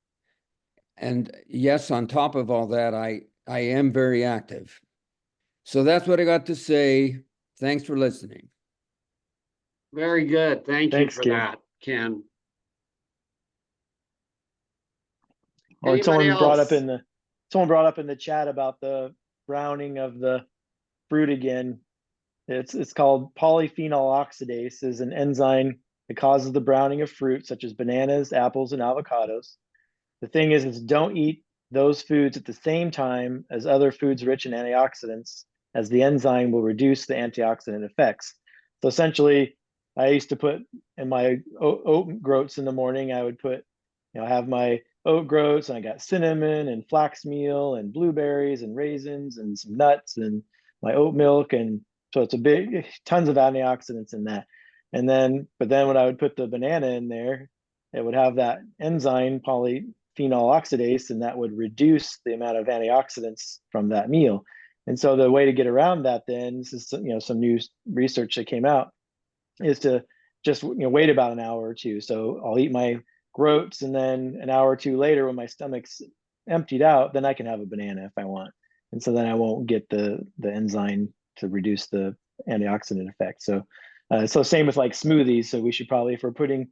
And yes, on top of all that, I am very active. So that's what I got to say. Thanks for listening.
Very good. Thank you
Thanks,
for
Ken.
that, Ken.
Or
Anybody
someone brought up
else?
in the chat about the browning of the fruit again. It's called polyphenol oxidase, is an enzyme that causes the browning of fruit such as bananas, apples, and avocados. The thing is don't eat those foods at the same time as other foods rich in antioxidants, as the enzyme will reduce the antioxidant effects. So essentially, I used to put in my oat groats in the morning, I would put, have my oat groats and I got cinnamon and flax meal and blueberries and raisins and some nuts and my oat milk. And so it's tons of antioxidants in that. But then when I would put the banana in there, it would have that enzyme polyphenol oxidase, and that would reduce the amount of antioxidants from that meal. And so the way to get around that, then, this is some new research that came out, is to just wait about an hour or two. So I'll eat my groats, and then an hour or two later, when my stomach's emptied out, then I can have a banana if I want. And so then I won't get the enzyme to reduce the antioxidant effect. So same with like smoothies. So we should probably, if we're putting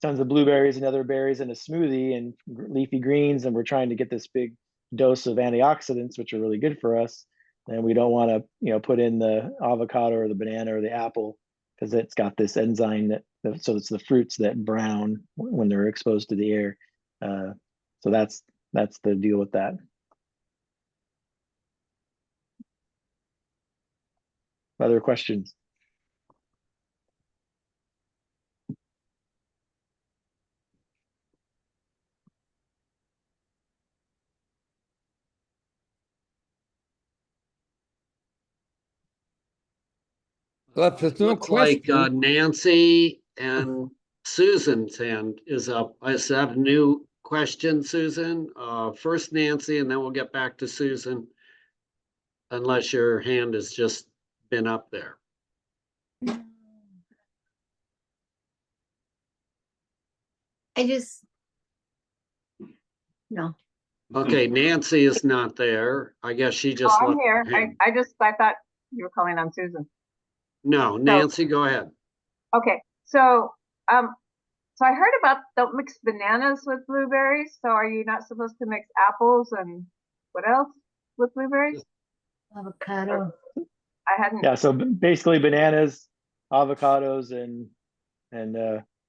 tons of blueberries and other berries in a smoothie and leafy greens, and we're trying to get this big dose of antioxidants, which are really good for us, then we don't want to put in the avocado or the banana or the apple, because it's got this enzyme so it's the fruits that brown when they're exposed to the air. So that's the deal with that. Other questions?
But if there's no
Looks like
question,
Nancy and Susan's hand is up. I just have a new question, Susan. First Nancy, and then we'll get back to Susan. Unless your hand has just been up there.
No.
Okay, Nancy is not there. I guess she just
I'm
left
here.
her hand.
I thought you were calling on Susan.
No, Nancy, go ahead.
Okay, so I heard about don't mix bananas with blueberries. So are you not supposed to mix apples and what else with blueberries?
Avocado.
I hadn't.
Yeah, so basically bananas, avocados, and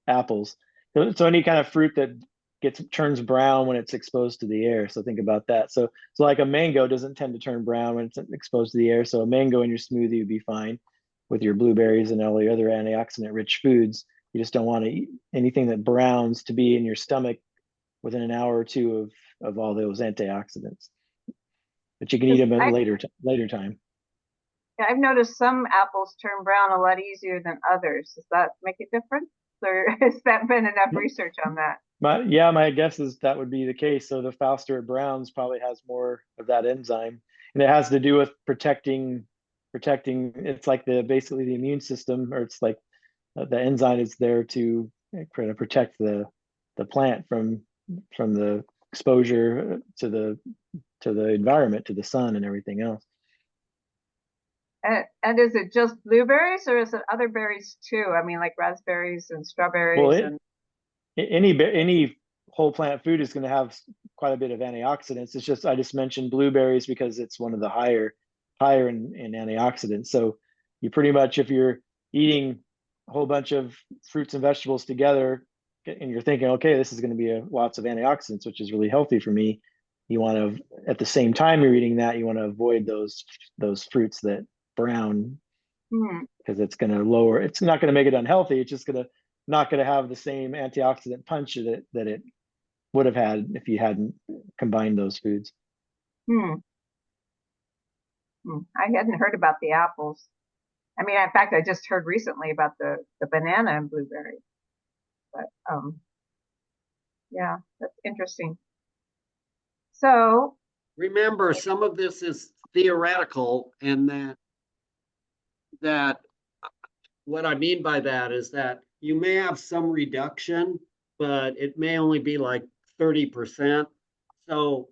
apples. So any kind of fruit that turns brown when it's exposed to the air. So think about that. So like a mango doesn't tend to turn brown when it's exposed to the air. So a mango in your smoothie would be fine. with your blueberries and all the other antioxidant rich foods. You just don't want to eat anything that browns to be in your stomach within an hour or two of all those antioxidants. But you can eat them at a later time.
Yeah, I've noticed some apples turn brown a lot easier than others. Does that make a difference? Or has that been enough research on that?
My guess is that would be the case. So the faster it browns probably has more of that enzyme. And it has to do with protecting, it's like basically the immune system, or it's like the enzyme is there to kind of protect the plant from the exposure to the environment, to the sun and everything else.
And is it just blueberries, or is it other berries too? I mean, like raspberries and strawberries.
Well, any whole plant food is going to have quite a bit of antioxidants. It's just, I just mentioned blueberries because it's one of the higher in antioxidants. So you pretty much, if you're eating a whole bunch of fruits and vegetables together and you're thinking, okay, this is going to be lots of antioxidants, which is really healthy for me, you want to, at the same time you're eating that, you want to avoid those fruits that brown, because it's going to lower, it's not going to make it unhealthy. It's just not going to have the same antioxidant punch that it would have had if you hadn't combined those foods.
I hadn't heard about the apples. I mean, in fact, I just heard recently about the banana and blueberry. But yeah, that's interesting. So
remember, some of this is theoretical, and that what I mean by that is that you may have some reduction, but it may only be like 30%. So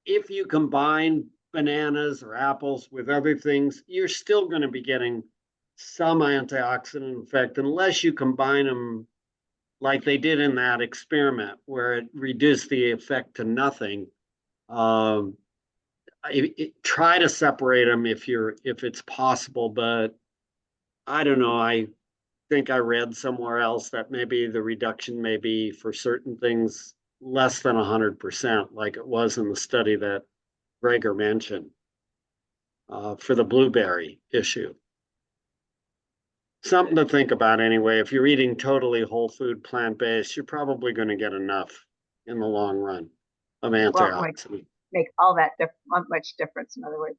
if you combine bananas or apples with other things, you're still going to be getting some antioxidant effect, unless you combine them like they did in that experiment where it reduced the effect to nothing. Try to separate them if it's possible, but I don't know. I think I read somewhere else that maybe the reduction may be for certain things less than 100%, like it was in the study that Gregor mentioned for the blueberry issue. Something to think about anyway. If you're eating totally whole food, plant-based, you're probably going to get enough in the long run of antioxidants.
Make all that much difference, in other words.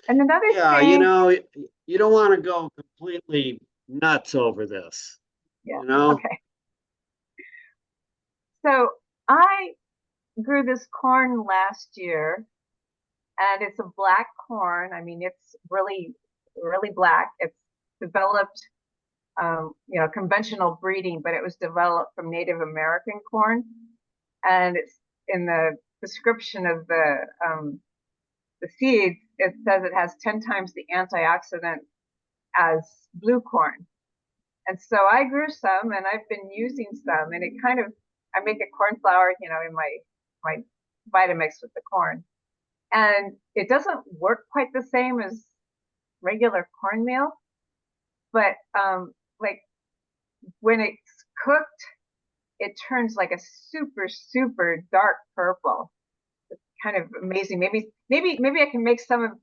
And another
thing, you don't want to go completely nuts over this.
Yeah.
You know?
Okay. So I grew this corn last year, and it's a black corn. I mean, it's really, really black. It's developed, conventional breeding, but it was developed from Native American corn. And it's in the description of the seeds, it says it has 10 times the antioxidant as blue corn. And so I grew some, and I've been using some, and I make a corn flour, in my Vitamix with the corn. And it doesn't work quite the same as regular cornmeal, but like when it's cooked, it turns like a super, super dark purple. It's kind of amazing. Maybe I can make some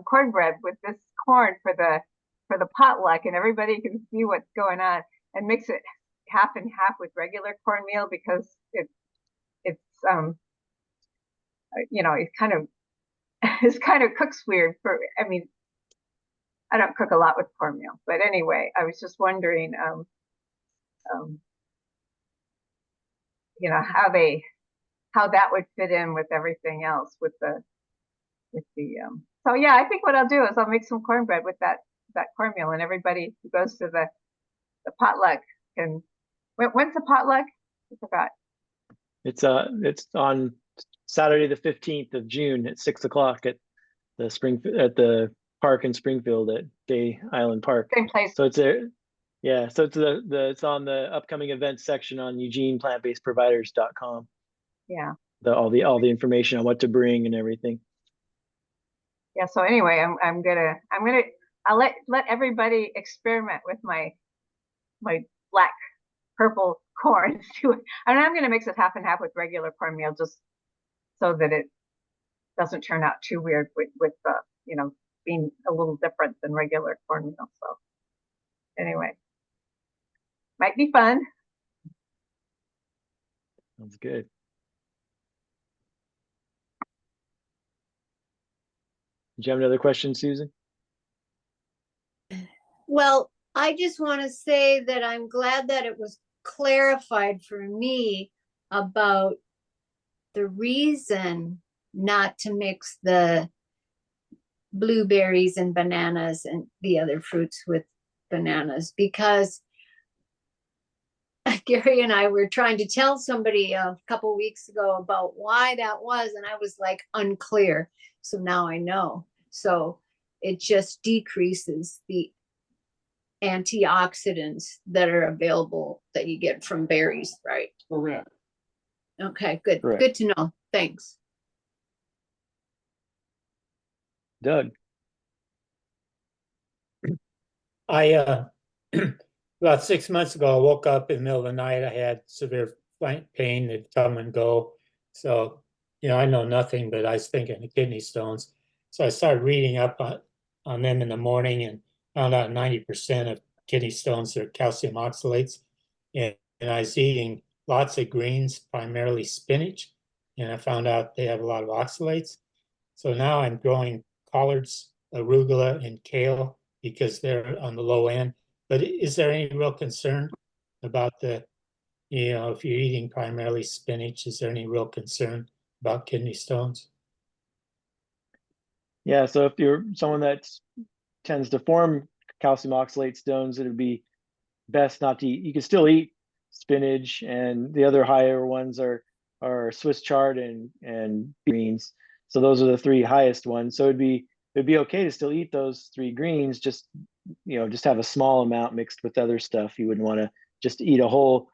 cornbread with this corn for the potluck, and everybody can see what's going on, and mix it half and half with regular cornmeal, because it's it kind of cooks weird. I don't cook a lot with cornmeal, but anyway, I was just wondering how that would fit in with everything else so yeah, I think what I'll do is I'll make some cornbread with that cornmeal, and everybody who goes to the potluck can. When's the potluck? I forgot.
It's on Saturday the 15th of June at 6 o'clock at the park in Springfield at Day Island Park.
Same place.
So it's it's on the upcoming events section on EugenePlantBasedProviders.com.
Yeah.
All the information on what to bring and everything.
Yeah. So anyway, I'll let everybody experiment with my black purple corn. And I'm gonna mix it half and half with regular cornmeal, just so that it doesn't turn out too weird with being a little different than regular cornmeal. So anyway, might be fun.
That's good. Did you have another question, Susan?
Well, I just want to say that I'm glad that it was clarified for me about the reason not to mix the blueberries and bananas and the other fruits with bananas, because Gary and I were trying to tell somebody a couple weeks ago about why that was, and I was like unclear. So now I know. So it just decreases the antioxidants that are available that you get from berries, right?
Correct.
Okay, good.
Correct.
Good to know. Thanks.
Doug?
I about 6 months ago, I woke up in the middle of the night. I had severe flank pain that come and go. So, I know nothing, but I was thinking of kidney stones. So I started reading up on them in the morning and found out 90% of kidney stones are calcium oxalates. And I was eating lots of greens, primarily spinach, and I found out they have a lot of oxalates. So now I'm growing collards, arugula, and kale because they're on the low end. But is there any real concern about if you're eating primarily spinach, is there any real concern about kidney stones?
Yeah, so if you're someone that tends to form calcium oxalate stones, it would be best not to eat. You can still eat spinach, and the other higher ones are Swiss chard and greens. So those are the three highest ones. So it'd be okay to still eat those three greens, just just have a small amount mixed with other stuff. You wouldn't want to just eat a whole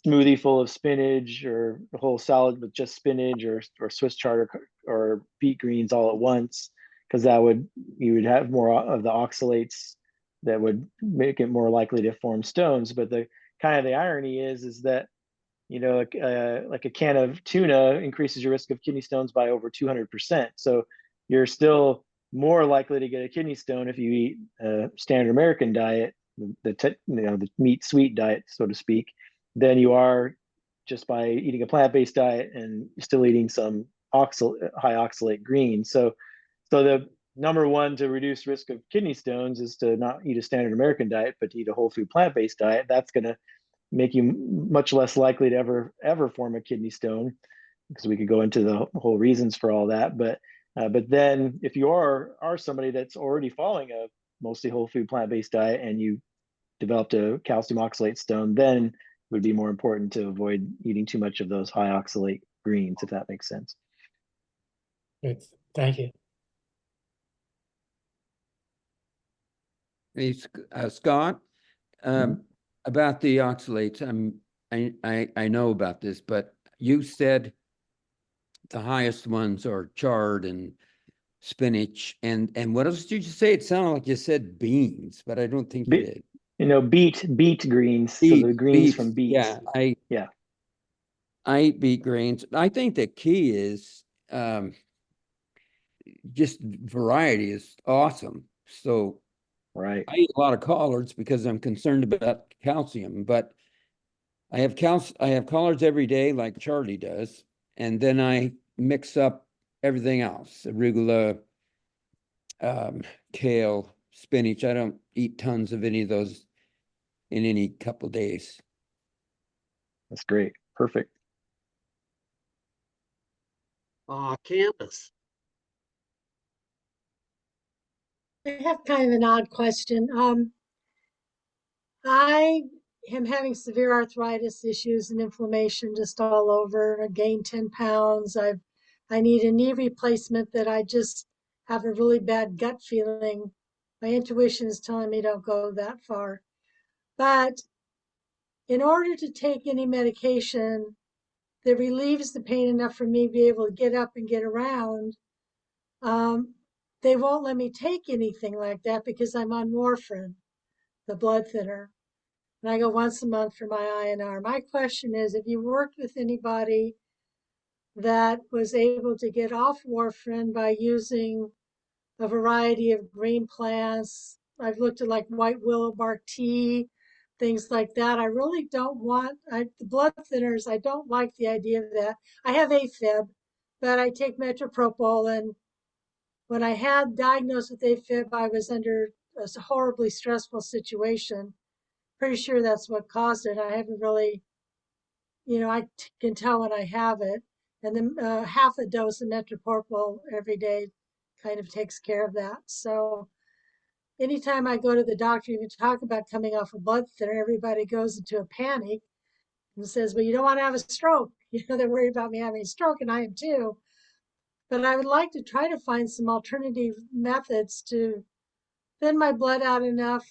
smoothie full of spinach or a whole salad with just spinach or Swiss chard or beet greens all at once, because you would have more of the oxalates that would make it more likely to form stones. But the irony is that like a can of tuna increases your risk of kidney stones by over 200%. So you're still more likely to get a kidney stone if you eat a standard American diet, the meat sweet diet, so to speak, than you are just by eating a plant-based diet and still eating some high oxalate greens. So the number one to reduce risk of kidney stones is to not eat a standard American diet, but to eat a whole food plant-based diet. That's going to make you much less likely to ever form a kidney stone, because we could go into the whole reasons for all that. But then if you are somebody that's already following a mostly whole food plant-based diet and you developed a calcium oxalate stone, then it would be more important to avoid eating too much of those high oxalate greens, if that makes sense.
Good. Thank you.
Hey, Scott, about the oxalates, I know about this, but you said the highest ones are chard and spinach, and what else did you say? It sounded like you said beans, but I don't think you did.
Beet greens. So the greens from beets.
Yeah, I eat beet greens. I think the key is just variety is awesome. So
right,
I eat a lot of collards because I'm concerned about calcium, but I have collards every day like Charlie does, and then I mix up everything else: arugula, kale, spinach. I don't eat tons of any of those in any couple of days.
That's great. Perfect.
Candace.
I have kind of an odd question. I am having severe arthritis issues and inflammation just all over. I gained 10 pounds. I need a knee replacement that I just have a really bad gut feeling. My intuition is telling me don't go that far. But in order to take any medication that relieves the pain enough for me to be able to get up and get around, they won't let me take anything like that because I'm on warfarin, the blood thinner. And I go once a month for my INR. My question is, have you worked with anybody that was able to get off warfarin by using a variety of green plants I've looked at like white willow bark tea, things like that. I really don't want the blood thinners. I don't like the idea of that. I have AFib, but I take metropropyl, and when I had diagnosed with AFib, I was under a horribly stressful situation. Pretty sure that's what caused it. I haven't really, I can tell when I have it. And then half a dose of metropropyl every day kind of takes care of that. So anytime I go to the doctor, even talk about coming off a blood thinner, everybody goes into a panic and says, well, you don't want to have a stroke. They're worried about me having a stroke, and I am too. But I would like to try to find some alternative methods to thin my blood out enough.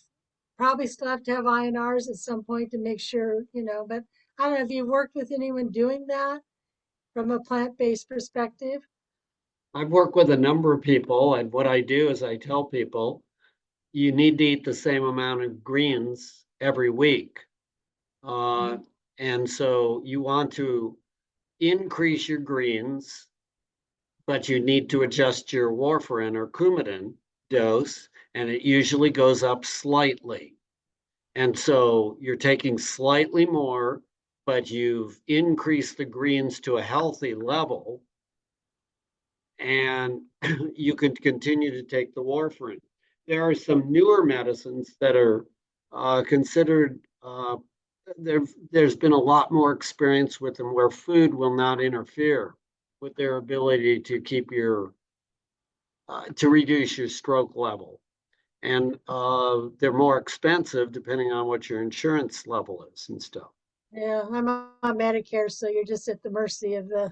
Probably still have to have INRs at some point to make sure, but I don't know, have you worked with anyone doing that from a plant-based perspective?
I've worked with a number of people, and what I do is I tell people, you need to eat the same amount of greens every week. And so you want to increase your greens, but you need to adjust your warfarin or Coumadin dose, and it usually goes up slightly. And so you're taking slightly more, but you've increased the greens to a healthy level, and you can continue to take the warfarin. There are some newer medicines that are considered, there's been a lot more experience with them where food will not interfere with their ability to keep your, to reduce your stroke level. And they're more expensive depending on what your insurance level is and stuff.
Yeah, I'm on Medicare, so you're just at the mercy of the.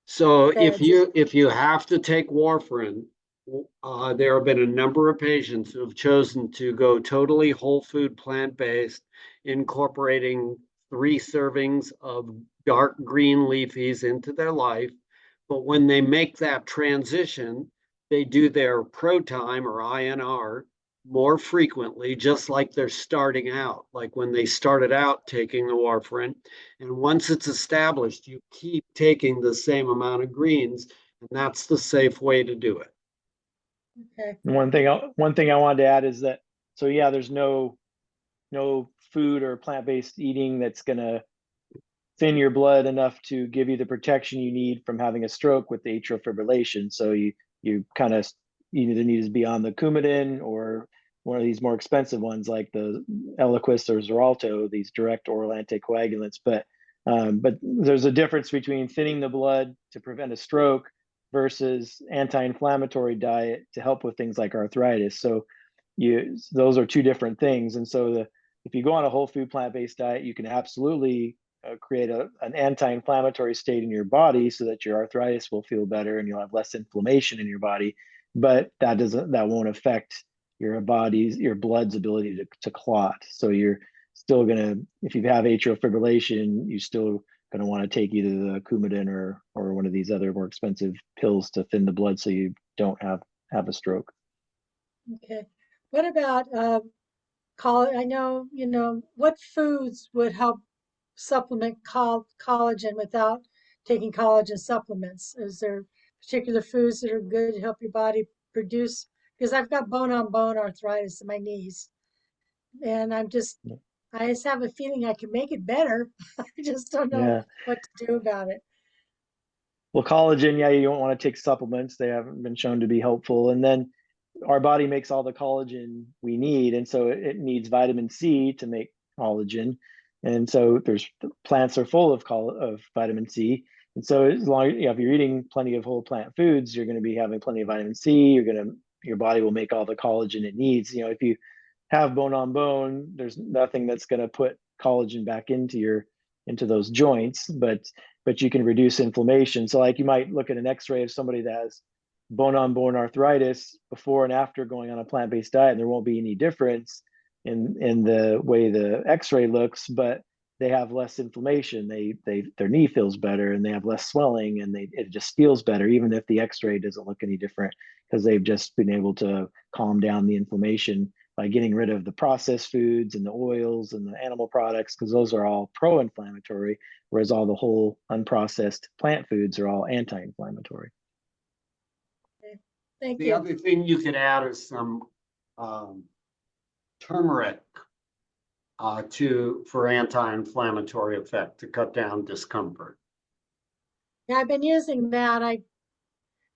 So
Feds.
if you have to take warfarin, there have been a number of patients who have chosen to go totally whole food plant-based, incorporating 3 servings of dark green leafies into their life. But when they make that transition, they do their ProTime or INR more frequently, just like they're starting out, like when they started out taking the warfarin. And once it's established, you keep taking the same amount of greens, and that's the safe way to do it.
Okay.
One thing I wanted to add is that, so yeah, there's no food or plant-based eating that's gonna thin your blood enough to give you the protection you need from having a stroke with the atrial fibrillation. So you kind of either need to be on the Coumadin or one of these more expensive ones like the Eliquis or Xarelto, these direct oral anticoagulants. But there's a difference between thinning the blood to prevent a stroke versus anti-inflammatory diet to help with things like arthritis. So those are 2 different things. And so if you go on a whole food plant-based diet, you can absolutely create an anti-inflammatory state in your body so that your arthritis will feel better and you'll have less inflammation in your body. But that won't affect your blood's ability to clot. So you're still gonna, if you have atrial fibrillation, you're still gonna want to take either the Coumadin or one of these other more expensive pills to thin the blood so you don't have a stroke.
Okay. What about I know, what foods would help supplement collagen without taking collagen supplements? Is there particular foods that are good to help your body produce? Because I've got bone-on-bone arthritis in my knees, and I just have a feeling I can make it better. I just don't know what to do about it.
Well, collagen, yeah, you don't want to take supplements. They haven't been shown to be helpful. And then our body makes all the collagen we need, and so it needs vitamin C to make collagen. And so plants are full of vitamin C. And so as long if you're eating plenty of whole plant foods, you're going to be having plenty of vitamin C. Your body will make all the collagen it needs. If you have bone on bone, there's nothing that's going to put collagen back into those joints, but you can reduce inflammation. So like you might look at an X-ray of somebody that has bone-on-bone arthritis before and after going on a plant-based diet, and there won't be any difference in the way the X-ray looks, but they have less inflammation. Their knee feels better, and they have less swelling, and it just feels better, even if the X-ray doesn't look any different, because they've just been able to calm down the inflammation by getting rid of the processed foods and the oils and the animal products, because those are all pro-inflammatory, whereas all the whole unprocessed plant foods are all anti-inflammatory.
Thank
The
you.
other thing you could add is some turmeric for anti-inflammatory effect to cut down discomfort.
Yeah, I've been using that. I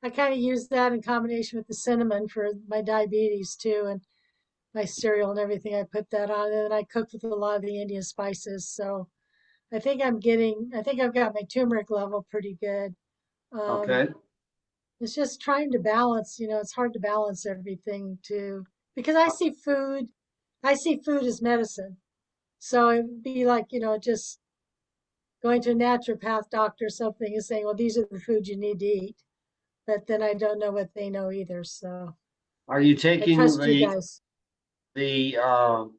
kind of use that in combination with the cinnamon for my diabetes too, and my cereal and everything. I put that on, and then I cook with a lot of the Indian spices. So I think I've got my turmeric level pretty good.
Okay.
It's just trying to balance, it's hard to balance everything too, because I see food as medicine. So it would be like, just going to a naturopath doctor or something and saying, well, these are the foods you need to eat. But then I don't know what they know either. So
Are you
I
taking
trust you guys.
the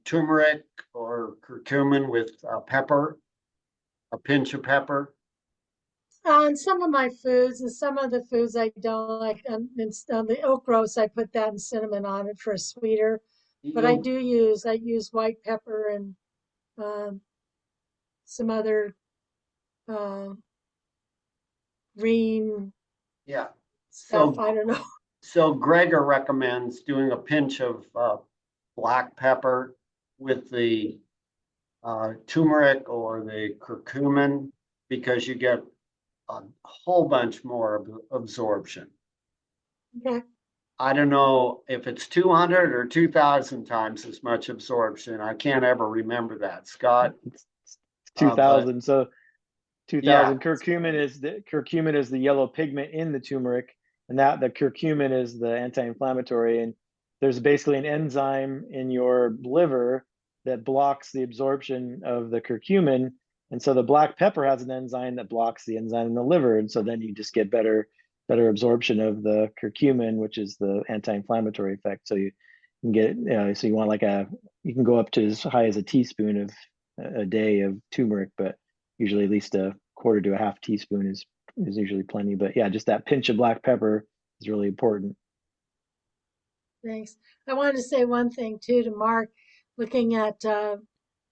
turmeric or curcumin with pepper, a pinch of pepper?
On some of my foods, and some of the foods I don't like. On the oak roast, I put that and cinnamon on it for a sweeter. But I use white pepper and some other green
Yeah.
stuff.
So,
I don't know.
so Gregor recommends doing a pinch of black pepper with the turmeric or the curcumin, because you get a whole bunch more absorption.
Okay.
I don't know if it's 200 or 2,000 times as much absorption. I can't ever remember that, Scott.
It's 2000. So 2000
Yeah.
curcumin is the yellow pigment in the turmeric, and that the curcumin is the anti-inflammatory. And there's basically an enzyme in your liver that blocks the absorption of the curcumin. And so the black pepper has an enzyme that blocks the enzyme in the liver. And so then you just get better absorption of the curcumin, which is the anti-inflammatory effect. So you can get, so you want you can go up to as high as a teaspoon of a day of turmeric, but usually at least a quarter to a half teaspoon is usually plenty. But yeah, just that pinch of black pepper is really important.
Thanks. I wanted to say one thing too to Mark, looking at the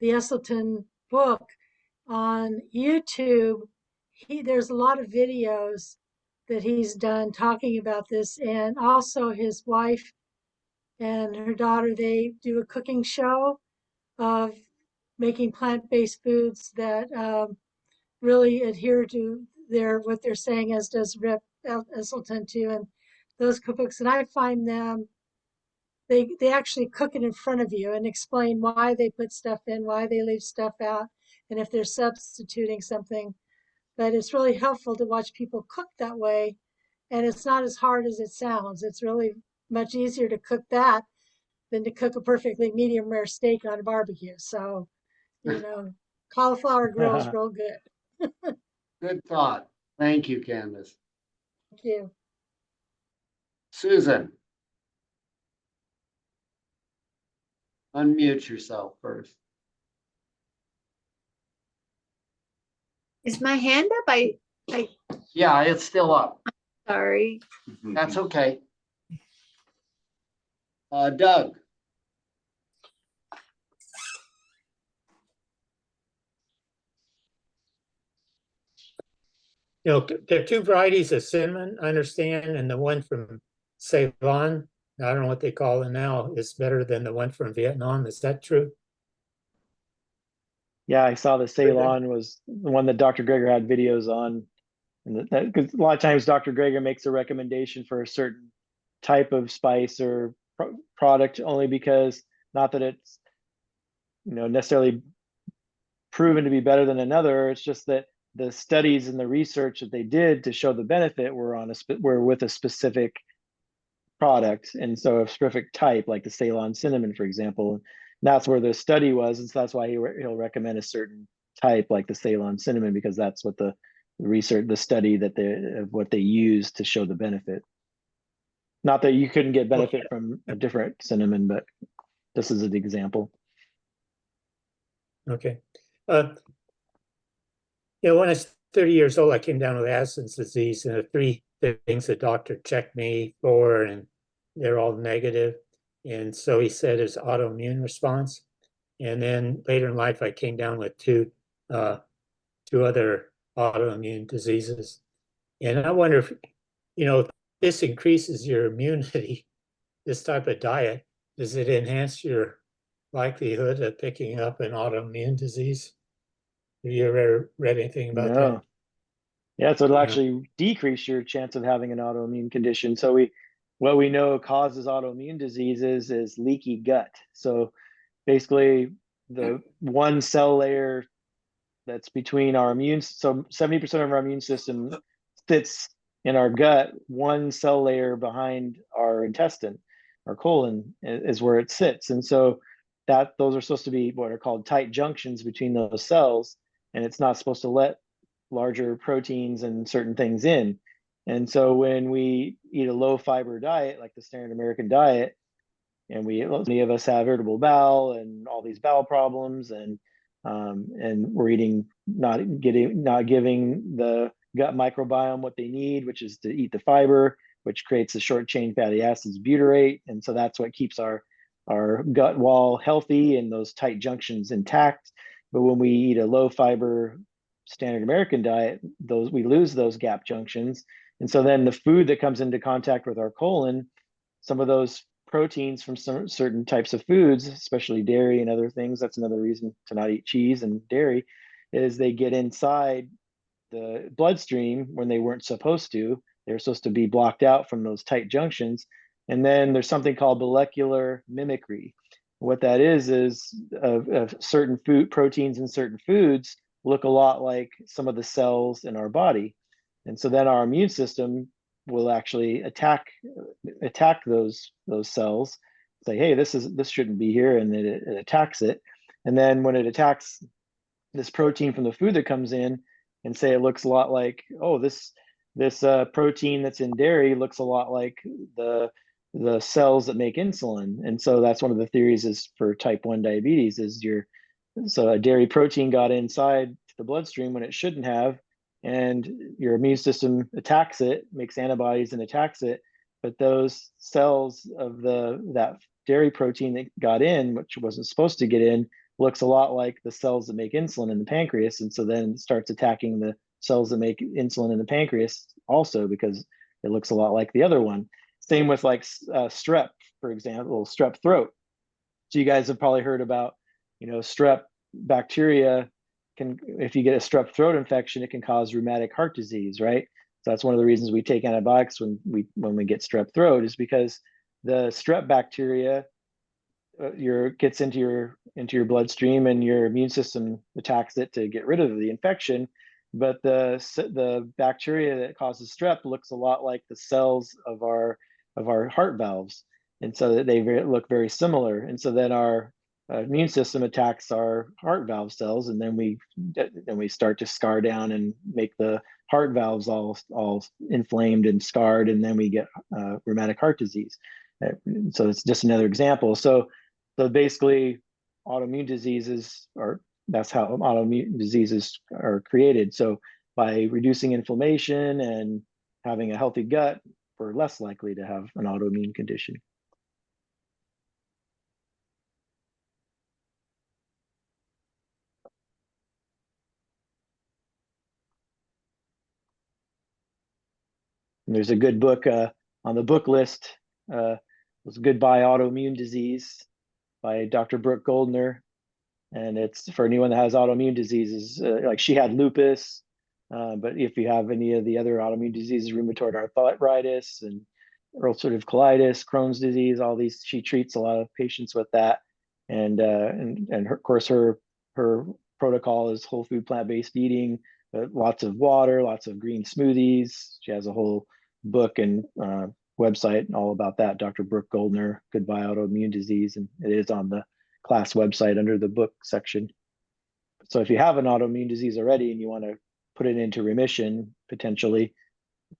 Esselstyn book on YouTube. There's a lot of videos that he's done talking about this, and also his wife and her daughter, they do a cooking show of making plant-based foods that really adhere to what they're saying, as does Rep Esselstyn too, and those cookbooks. And I find them, they actually cook it in front of you and explain why they put stuff in, why they leave stuff out, and if they're substituting something. But it's really helpful to watch people cook that way, and it's not as hard as it sounds. It's really much easier to cook that than to cook a perfectly medium rare steak on a barbecue. So, cauliflower grills real good.
Good thought. Thank you, Candace.
Thank you.
Susan. Unmute yourself first.
Is my hand up?
Yeah, it's still up.
Sorry.
That's okay. Doug.
There are two varieties of cinnamon, I understand, and the one from Ceylon, I don't know what they call it now, is better than the one from Vietnam. Is that true?
Yeah, I saw the Ceylon was the one that Dr. Gregor had videos on. And because a lot of times Dr. Gregor makes a recommendation for a certain type of spice or product only because, not that it's necessarily proven to be better than another, it's just that the studies and the research that they did to show the benefit were with a specific product, and so a specific type, like the Ceylon cinnamon, for example. That's where the study was, and so that's why he'll recommend a certain type, like the Ceylon cinnamon, because that's what the research, the study of what they used to show the benefit. Not that you couldn't get benefit from a different cinnamon, but this is an example.
Okay. When I was 30 years old, I came down with Addison's disease, and the three things the doctor checked me for, and they're all negative. And so he said it's autoimmune response. And then later in life, I came down with two other autoimmune diseases. And I wonder if, if this increases your immunity, this type of diet, does it enhance your likelihood of picking up an autoimmune disease? Have you ever read anything about
No.
that?
Yeah, so it'll
Yeah.
actually decrease your chance of having an autoimmune condition. So what we know causes autoimmune diseases is leaky gut. So basically the one cell layer that's between our so 70% of our immune system sits in our gut, one cell layer behind our intestine, our colon is where it sits. And so those are supposed to be what are called tight junctions between those cells, and it's not supposed to let larger proteins and certain things in. And so when we eat a low fiber diet, like the standard American diet, and many of us have irritable bowel and all these bowel problems, and we're eating not giving the gut microbiome what they need, which is to eat the fiber, which creates the short chain fatty acids, butyrate, and so that's what keeps our gut wall healthy and those tight junctions intact. But when we eat a low fiber standard American diet, we lose those gap junctions, and so then the food that comes into contact with our colon, some of those proteins from some certain types of foods, especially dairy and other things, that's another reason to not eat cheese and dairy, is they get inside the bloodstream when they weren't supposed to. They're supposed to be blocked out from those tight junctions. And then there's something called molecular mimicry. What that is certain food proteins in certain foods look a lot like some of the cells in our body. And so then our immune system will actually attack those cells, say, hey, this shouldn't be here, and it attacks it. And then when it attacks this protein from the food that comes in, and say it looks a lot like, oh, this protein that's in dairy looks a lot like the cells that make insulin. And so that's one of the theories is for type 1 diabetes is so a dairy protein got inside the bloodstream when it shouldn't have, and your immune system attacks it, makes antibodies and attacks it. But those cells of that dairy protein that got in, which wasn't supposed to get in, looks a lot like the cells that make insulin in the pancreas. And so then it starts attacking the cells that make insulin in the pancreas also, because it looks a lot like the other one. Same with like strep, for example, strep throat. So you guys have probably heard about, strep bacteria if you get a strep throat infection, it can cause rheumatic heart disease, right? So that's one of the reasons we take antibiotics when we get strep throat, is because the strep bacteria gets into your bloodstream, and your immune system attacks it to get rid of the infection. But the bacteria that causes strep looks a lot like the cells of our heart valves, and so they look very similar. And so then our immune system attacks our heart valve cells, and then we start to scar down and make the heart valves all inflamed and scarred, and then we get rheumatic heart disease. So it's just another example. So basically, autoimmune diseases that's how autoimmune diseases are created. So by reducing inflammation and having a healthy gut, we're less likely to have an autoimmune condition. And there's a good book on the book list. Was Goodbye Autoimmune Disease by Dr. Brooke Goldner. And it's for anyone that has autoimmune diseases, like she had lupus, but if you have any of the other autoimmune diseases, rheumatoid arthritis and ulcerative colitis, Crohn's disease, all these, she treats a lot of patients with that. And of course, her protocol is whole food, plant-based eating, lots of water, lots of green smoothies. She has a whole book and website all about that. Dr. Brooke Goldner, Goodbye Autoimmune Disease, and it is on the class website under the book section. So if you have an autoimmune disease already and you want to put it into remission, potentially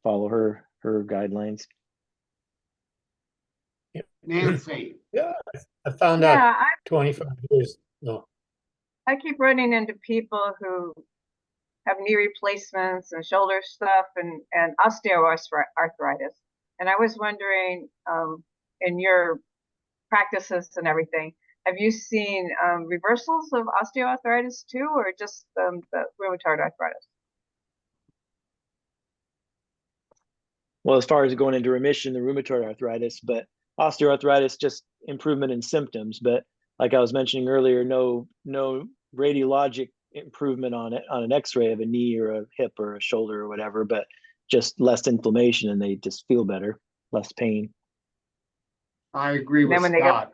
follow her guidelines.
Nancy.
Yeah, I found out 25 years ago.
I keep running into people who have knee replacements and shoulder stuff and osteoarthritis. And I was wondering, in your practices and everything, have you seen reversals of osteoarthritis too, or just the rheumatoid arthritis?
Well, as far as going into remission, the rheumatoid arthritis, but osteoarthritis, just improvement in symptoms. But like I was mentioning earlier, no radiologic improvement on it on an X-ray of a knee or a hip or a shoulder or whatever, but just less inflammation and they just feel better, less pain.
I agree with
Then when they go,
Scott.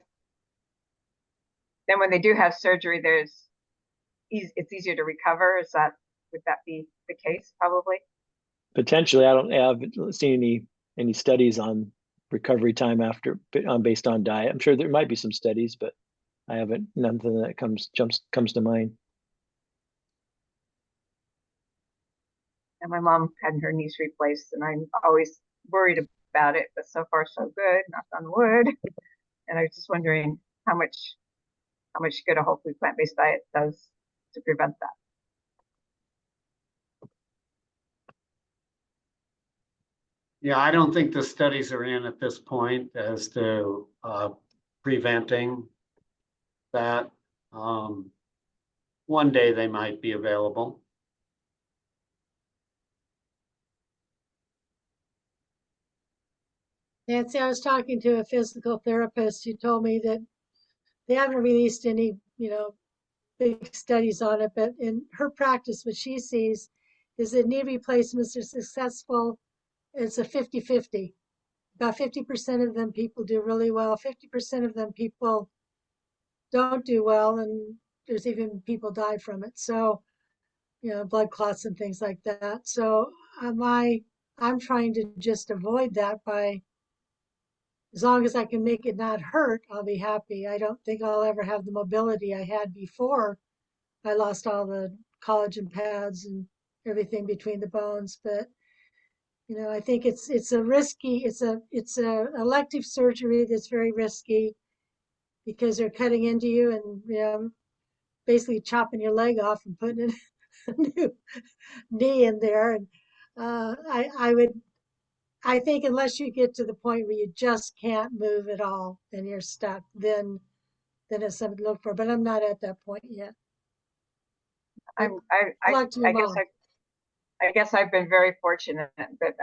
then when they do have surgery, it's easier to recover. Would that be the case? Probably.
Potentially, I haven't seen any studies on recovery time after based on diet. I'm sure there might be some studies, but I haven't, nothing that comes to mind.
And my mom had her knees replaced, and I'm always worried about it, but so far so good, knock on wood. And I was just wondering how much good a whole food plant-based diet does to prevent that.
Yeah, I don't think the studies are in at this point as to preventing that. One day they might be available.
Nancy, I was talking to a physical therapist who told me that they haven't released any, big studies on it, but in her practice, what she sees is that knee replacements are successful. It's a 50-50. About 50% of them people do really well. 50% of them people don't do well, and there's even people die from it. So, blood clots and things like that. So I'm trying to just avoid that by, as long as I can make it not hurt, I'll be happy. I don't think I'll ever have the mobility I had before I lost all the collagen pads and everything between the bones. But I think it's a elective surgery that's very risky because they're cutting into you and basically chopping your leg off and putting a new knee in there. And I think unless you get to the point where you just can't move at all and you're stuck, then it's something to look for. But I'm not at that point yet.
I guess I've been very fortunate that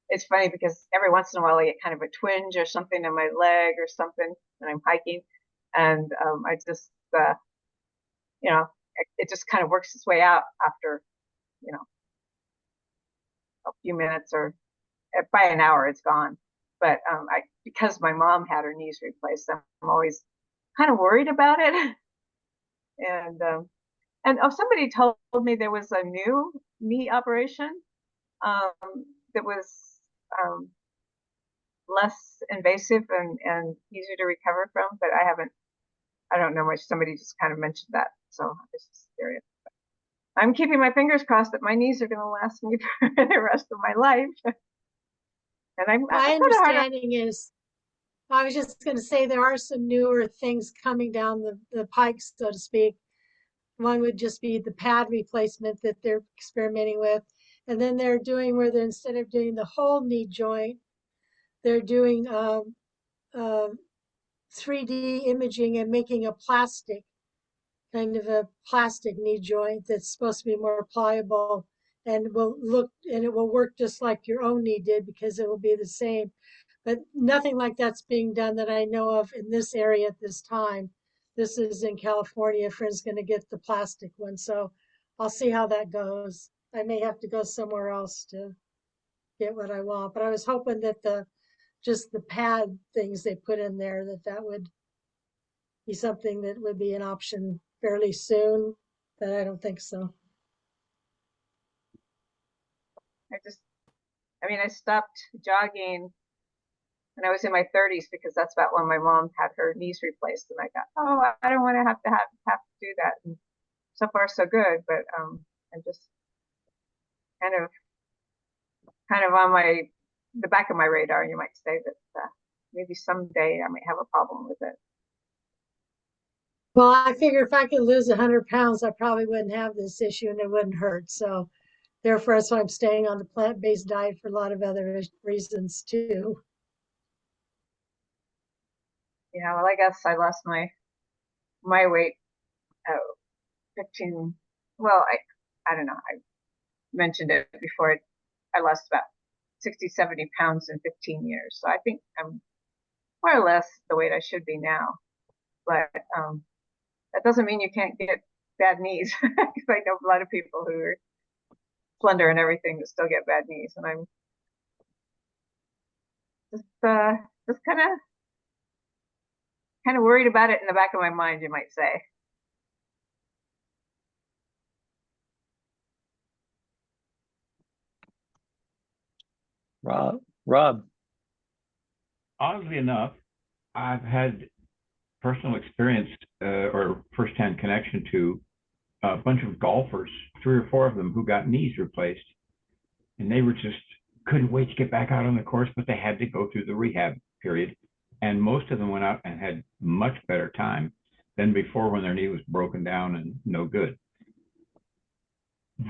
it's funny because every once in a while I get kind of a twinge or something in my leg or something when I'm hiking, and I just it just kind of works its way out after a few minutes, or by an hour it's gone. But because my mom had her knees replaced, I'm always kind of worried about it. And somebody told me there was a new knee operation that was less invasive and easier to recover from, but I don't know much. Somebody just kind of mentioned that, so I was just curious. I'm keeping my fingers crossed that my knees are going to last me for the rest of my life. And
my understanding is, I was just going to say, there are some newer things coming down the pike, so to speak. One would just be the pad replacement that they're experimenting with. And then they're doing where instead of doing the whole knee joint, they're doing 3D imaging and making a kind of a plastic knee joint that's supposed to be more pliable and it will work just like your own knee did because it will be the same. But nothing like that's being done that I know of in this area at this time. This is in California. A friend's going to get the plastic one, so I'll see how that goes. I may have to go somewhere else to get what I want, but I was hoping that just the pad things they put in there, that would be something that would be an option fairly soon, but I don't think so.
I stopped jogging when I was in my 30s because that's about when my mom had her knees replaced, and I thought, oh, I don't want to have to do that. And so far so good, but I'm just kind of on the back of my radar, you might say, that maybe someday I might have a problem with it.
Well, I figure if I could lose 100 pounds, I probably wouldn't have this issue and it wouldn't hurt. So therefore, that's why I'm staying on the plant-based diet for a lot of other reasons too.
Yeah, well, I guess I lost my weight 15. Well, I don't know. I mentioned it before. I lost about 60, 70 pounds in 15 years. So I think I'm more or less the weight I should be now. but that doesn't mean you can't get bad knees. Because I know a lot of people who are slender and everything that still get bad knees, and I'm just kind of worried about it in the back of my mind, you might say.
Rob.
Oddly enough, I've had personal experience or firsthand connection to a bunch of golfers, 3 or 4 of them, who got knees replaced, and they were just couldn't wait to get back out on the course, but they had to go through the rehab period. And most of them went out and had much better time than before, when their knee was broken down and no good.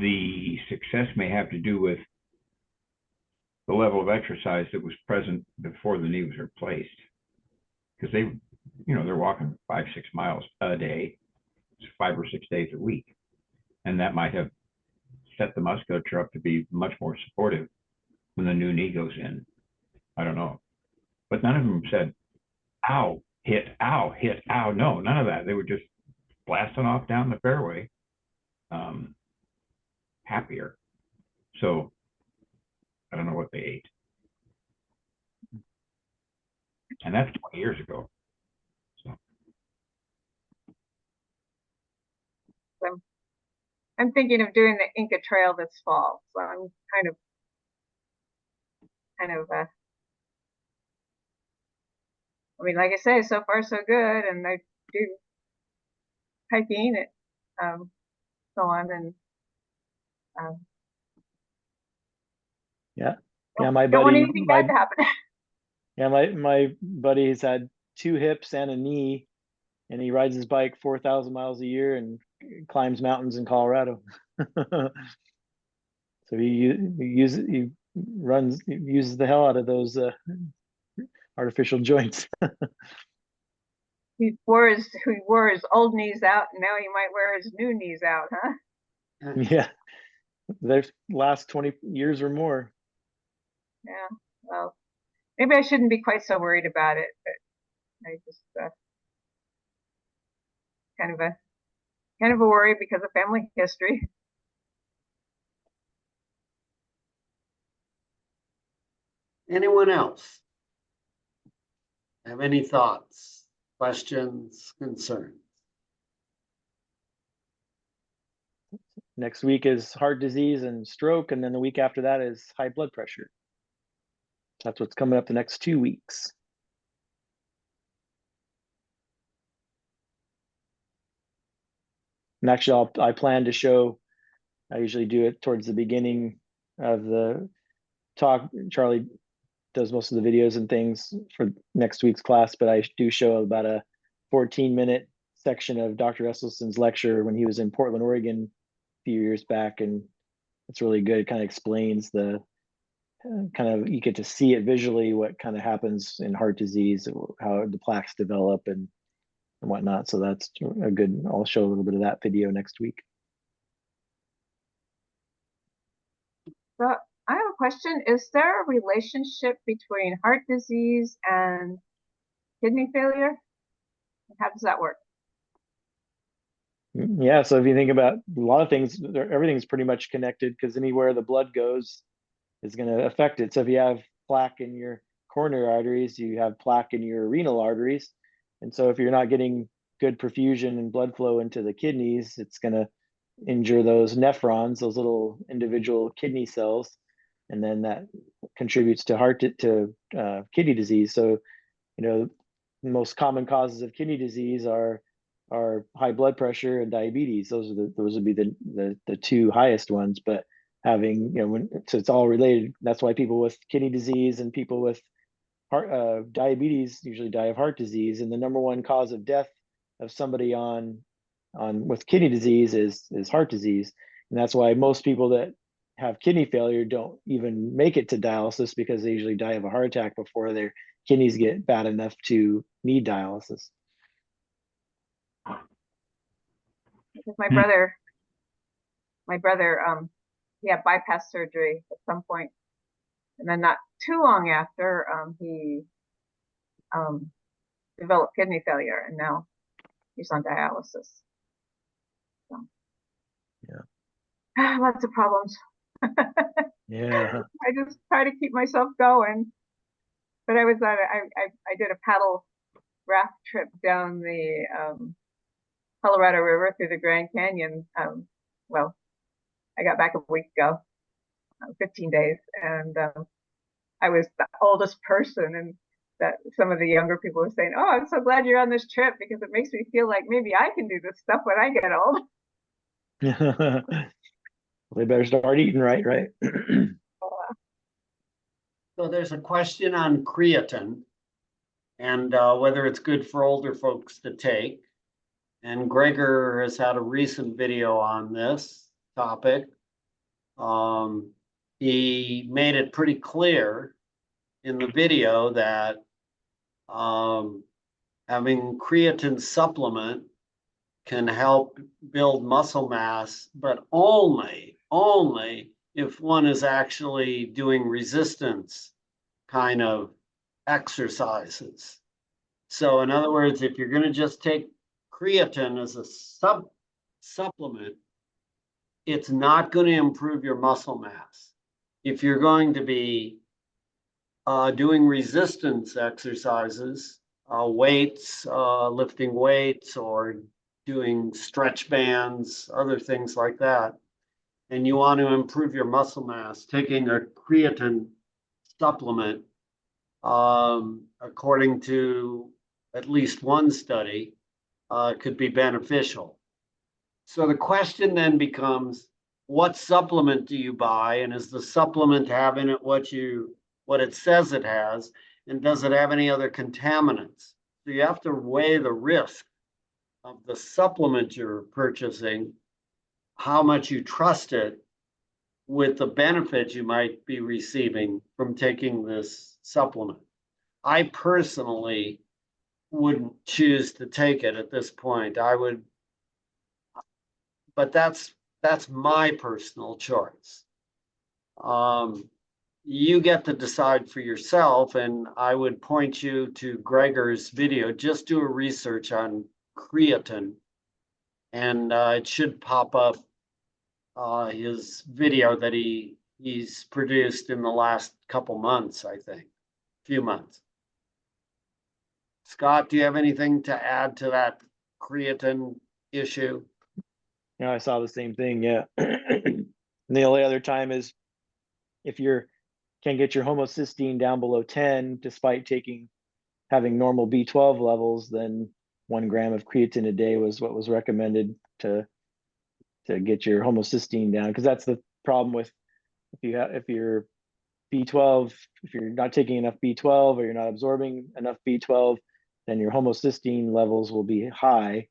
The success may have to do with the level of exercise that was present before the knee was replaced, because they, they're walking 5-6 miles a day, 5 or 6 days a week, and that might have set the musculature up to be much more supportive when the new knee goes in. I don't know, but none of them said, "Ow, hit, ow, hit, ow." No, none of that. They were just blasting off down the fairway, happier. So I don't know what they ate. And that's 20 years ago. So
I'm thinking of doing the Inca Trail this fall. So I'm kind of I mean, like I say, so far so good, and I do hiking it, so on, and
Yeah,
don't
my
want
buddy,
anything bad to happen.
Yeah, my buddy's had 2 hips and a knee, and he rides his bike 4,000 miles a year and climbs mountains in Colorado. So he uses the hell out of those artificial joints.
He wore his old knees out, and now he might wear his new knees out, huh?
Yeah, their last 20 years or more.
Yeah, well, maybe I shouldn't be quite so worried about it, but I just kind of a worry because of family history.
Anyone else have any thoughts, questions, concerns?
Next week is heart disease and stroke, and then the week after that is high blood pressure. That's what's coming up the next 2 weeks. And actually, I plan to show, I usually do it towards the beginning of the talk. Charlie does most of the videos and things for next week's class, but I do show about a 14-minute section of Dr. Esselstyn's lecture when he was in Portland, Oregon a few years back, and it's really good. It kind of explains the you get to see it visually, what kind of happens in heart disease, how the plaques develop and whatnot. So that's a good, I'll show a little bit of that video next week.
So I have a question. Is there a relationship between heart disease and kidney failure? How does that work?
Yeah, so if you think about a lot of things, everything's pretty much connected, because anywhere the blood goes is going to affect it. So if you have plaque in your coronary arteries, you have plaque in your renal arteries. And so if you're not getting good perfusion and blood flow into the kidneys, it's going to injure those nephrons, those little individual kidney cells. And then that contributes to kidney disease. So, the most common causes of kidney disease are high blood pressure and diabetes. Those would be the 2 highest ones, but having, so it's all related. That's why people with kidney disease and people with heart diabetes usually die of heart disease. And the number 1 cause of death of somebody with kidney disease is heart disease. And that's why most people that have kidney failure don't even make it to dialysis, because they usually die of a heart attack before their kidneys get bad enough to need dialysis.
Because my brother, he had bypass surgery at some point, and then not too long after, he developed kidney failure, and now He's on dialysis. So.
Yeah.
Lots of problems.
Yeah.
I just try to keep myself going. But I did a paddle raft trip down the Colorado River through the Grand Canyon. Well, I got back a week ago, 15 days, and I was the oldest person, and that some of the younger people were saying, "Oh, I'm so glad you're on this trip because it makes me feel like maybe I can do this stuff when I get old."
They better start eating right, right?
So there's a question on creatine and whether it's good for older folks to take. And Gregor has had a recent video on this topic. He made it pretty clear in the video that having creatine supplement can help build muscle mass, but only if one is actually doing resistance kind of exercises. So in other words, if you're going to just take creatine as a supplement, it's not going to improve your muscle mass. If you're going to be doing resistance exercises, weights, lifting weights, or doing stretch bands, other things like that, and you want to improve your muscle mass, taking a creatine supplement, according to at least one study, could be beneficial. So the question then becomes, what supplement do you buy, and is the supplement have in it what it says it has, and does it have any other contaminants? So you have to weigh the risk of the supplement you're purchasing, how much you trust it, with the benefits you might be receiving from taking this supplement. I personally wouldn't choose to take it at this point. I would, but that's my personal choice. You get to decide for yourself, and I would point you to Gregor's video. Just do a research on creatine, and it should pop up his video that he's produced in the last couple months, I think, few months. Scott, do you have anything to add to that creatine issue?
Yeah, I saw the same thing. Yeah. And the only other time is if you can get your homocysteine down below 10, despite having normal B12 levels, then 1 gram of creatine a day was what was recommended to get your homocysteine down. Because that's the problem with if you're B12, if you're not taking enough B12 or you're not absorbing enough B12, then your homocysteine levels will be high,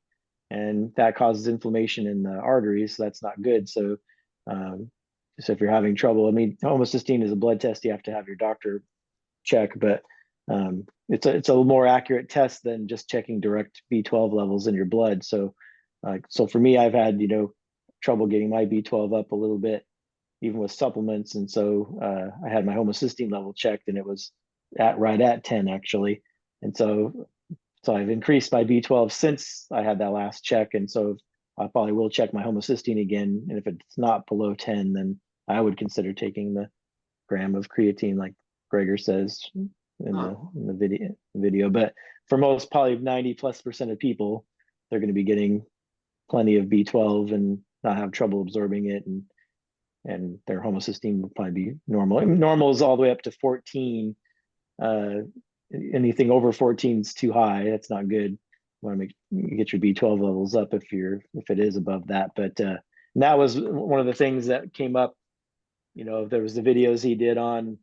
and that causes inflammation in the arteries. So that's not good. So, so if you're having trouble, I mean, homocysteine is a blood test you have to have your doctor check, but it's a more accurate test than just checking direct B12 levels in your blood. So, so for me, I've had trouble getting my B12 up a little bit, even with supplements, and so I had my homocysteine level checked, and it was right at 10 actually, and so I've increased my B12 since I had that last check, and so I probably will check my homocysteine again, and if it's not below 10, then I would consider taking the gram of creatine, like Gregor says in the video. But for most, probably 90+% of people, they're going to be getting plenty of B12 and not have trouble absorbing it, and their homocysteine will probably be normal. I mean, normal is all the way up to 14. Anything over 14 is too high. That's not good. You want to get your B12 levels up if it is above that. But and that was one of the things that came up. There was the videos he did on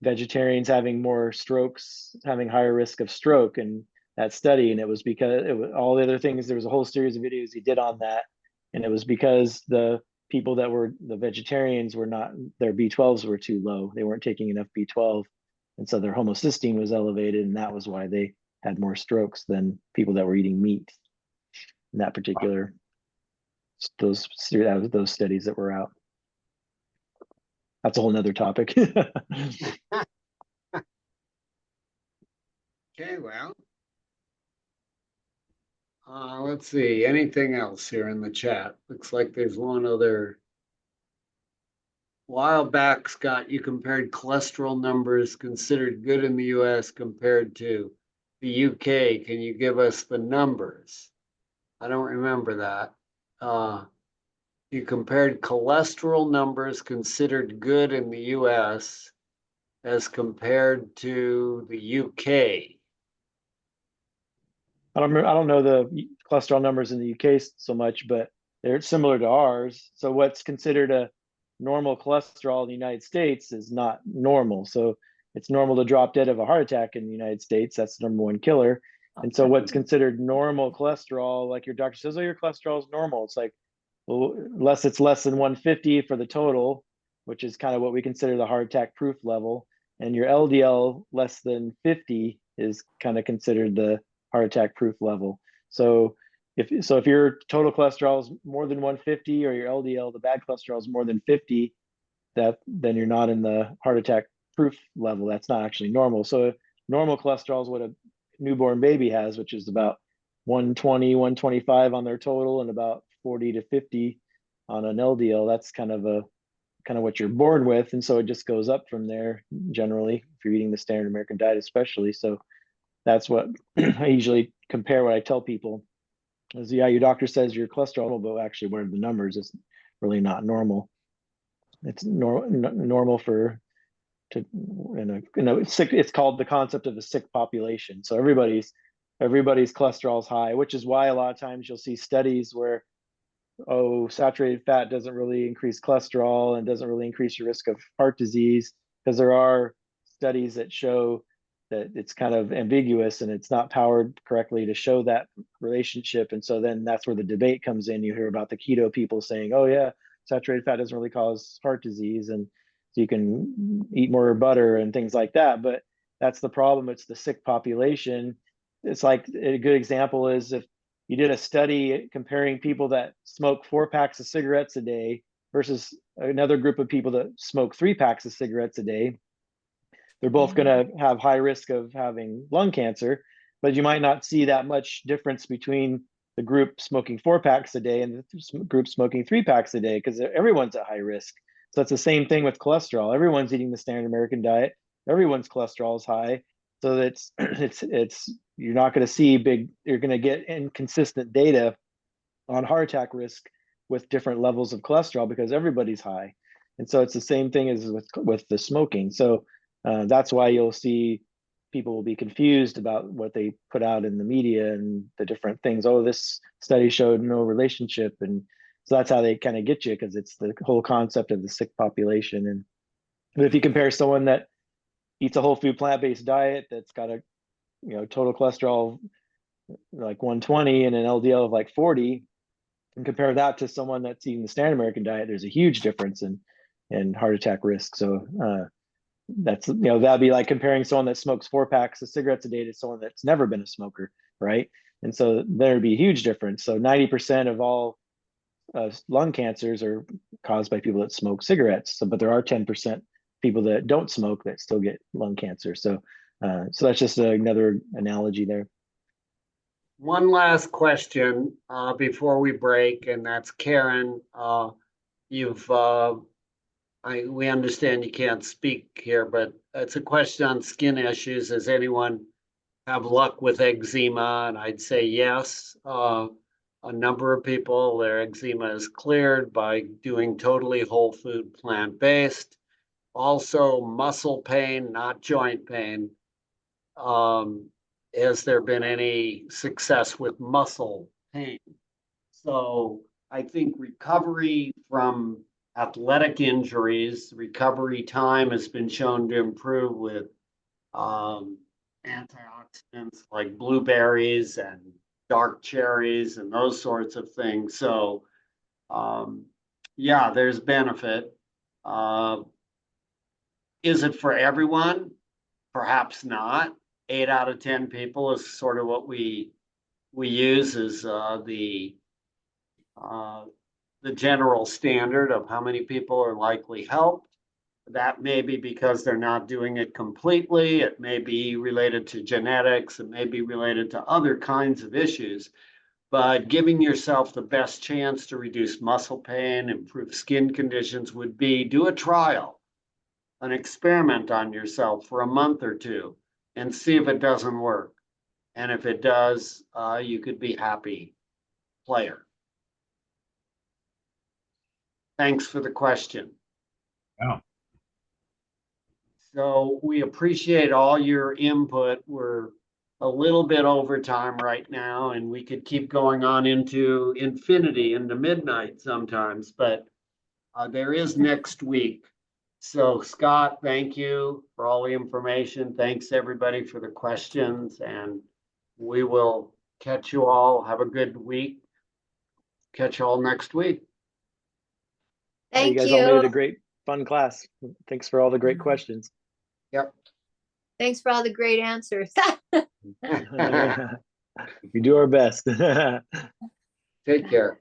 vegetarians having more strokes, having higher risk of stroke, and that study. And it was because all the other things. There was a whole series of videos he did on that, and it was because the people that were the vegetarians were not, their B12s were too low. They weren't taking enough B12. And so their homocysteine was elevated, and that was why they had more strokes than people that were eating meat in that particular, those studies that were out. That's a whole nother topic.
Okay, well, Let's see, anything else here in the chat? Looks like there's one other. While back, Scott, you compared cholesterol numbers considered good in the US compared to the UK. Can you give us the numbers? I don't remember that. You compared cholesterol numbers considered good in the US as compared to the UK.
I don't know the cholesterol numbers in the UK so much, but they're similar to ours. So what's considered a normal cholesterol in the United States is not normal. So it's normal to drop dead of a heart attack in the United States. That's the number one killer. And so what's considered normal cholesterol, like your doctor says, oh, your cholesterol is normal. It's like, well, unless it's less than 150 for the total, which is kind of what we consider the heart attack proof level. And your LDL less than 50 is kind of considered the heart attack proof level. So if your total cholesterol is more than 150 or your LDL, the bad cholesterol is more than 50, then you're not in the heart attack proof level. That's not actually normal. So normal cholesterol is what a newborn baby has, which is about 120, 125 on their total and about 40 to 50 on an LDL. That's kind of what you're born with. And so it just goes up from there generally if you're eating the standard American diet, especially. So that's what I usually compare what I tell people is, yeah, your doctor says your cholesterol, but actually what are the numbers? It's really not normal. It's normal sick. It's called the concept of a sick population. So everybody's cholesterol is high, which is why a lot of times you'll see studies where, oh, saturated fat doesn't really increase cholesterol and doesn't really increase your risk of heart disease, because there are studies that show that it's kind of ambiguous and it's not powered correctly to show that relationship. And so then that's where the debate comes in. You hear about the keto people saying, oh yeah, saturated fat doesn't really cause heart disease, and so you can eat more butter and things like that. But that's the problem. It's the sick population. It's like a good example is if you did a study comparing people that smoke 4 packs of cigarettes a day versus another group of people that smoke 3 packs of cigarettes a day. They're both going to have high risk of having lung cancer, but you might not see that much difference between the group smoking 4 packs a day and the group smoking 3 packs a day, because everyone's at high risk. So it's the same thing with cholesterol. Everyone's eating the standard American diet. Everyone's cholesterol is high. So it's you're not going to see you're going to get inconsistent data on heart attack risk with different levels of cholesterol because everybody's high. And so it's the same thing as with the smoking. So that's why you'll see people will be confused about what they put out in the media and the different things. Oh, this study showed no relationship. And so that's how they kind of get you, because it's the whole concept of the sick population. But if you compare someone that eats a whole food plant-based diet that's got a total cholesterol like 120 and an LDL of like 40, and compare that to someone that's eating the standard American diet, there's a huge difference in heart attack risk. So that's that'd be like comparing someone that smokes 4 packs of cigarettes a day to someone that's never been a smoker, right? And so there'd be a huge difference. So 90% of all lung cancers are caused by people that smoke cigarettes. So, but there are 10% people that don't smoke that still get lung cancer. So that's just another analogy there.
One last question before we break, and that's Karen. We understand you can't speak here, but it's a question on skin issues. Does anyone have luck with eczema? And I'd say yes. A number of people, their eczema is cleared by doing totally whole food plant-based. Also muscle pain, not joint pain. Has there been any success with muscle pain? So I think recovery from athletic injuries, recovery time has been shown to improve with antioxidants like blueberries and dark cherries and those sorts of things. So yeah, there's benefit. Is it for everyone? Perhaps not. 8 out of 10 people is sort of what we use as the general standard of how many people are likely helped. That may be because they're not doing it completely. It may be related to genetics. It may be related to other kinds of issues. But giving yourself the best chance to reduce muscle pain, improve skin conditions would be do a trial, an experiment on yourself for a month or two and see if it doesn't work. And if it does, you could be happy player. Thanks for the question.
Yeah.
So we appreciate all your input. We're a little bit over time right now, and we could keep going on into infinity, into midnight sometimes, but there is next week. So Scott, thank you for all the information. Thanks everybody for the questions, and we will catch you all. Have a good week. Catch you all next week.
Yeah, you
Thank
guys all made it a
you.
great, fun class. Thanks for all the great questions.
Yep.
Thanks for all the great answers.
We do our best.
Take care.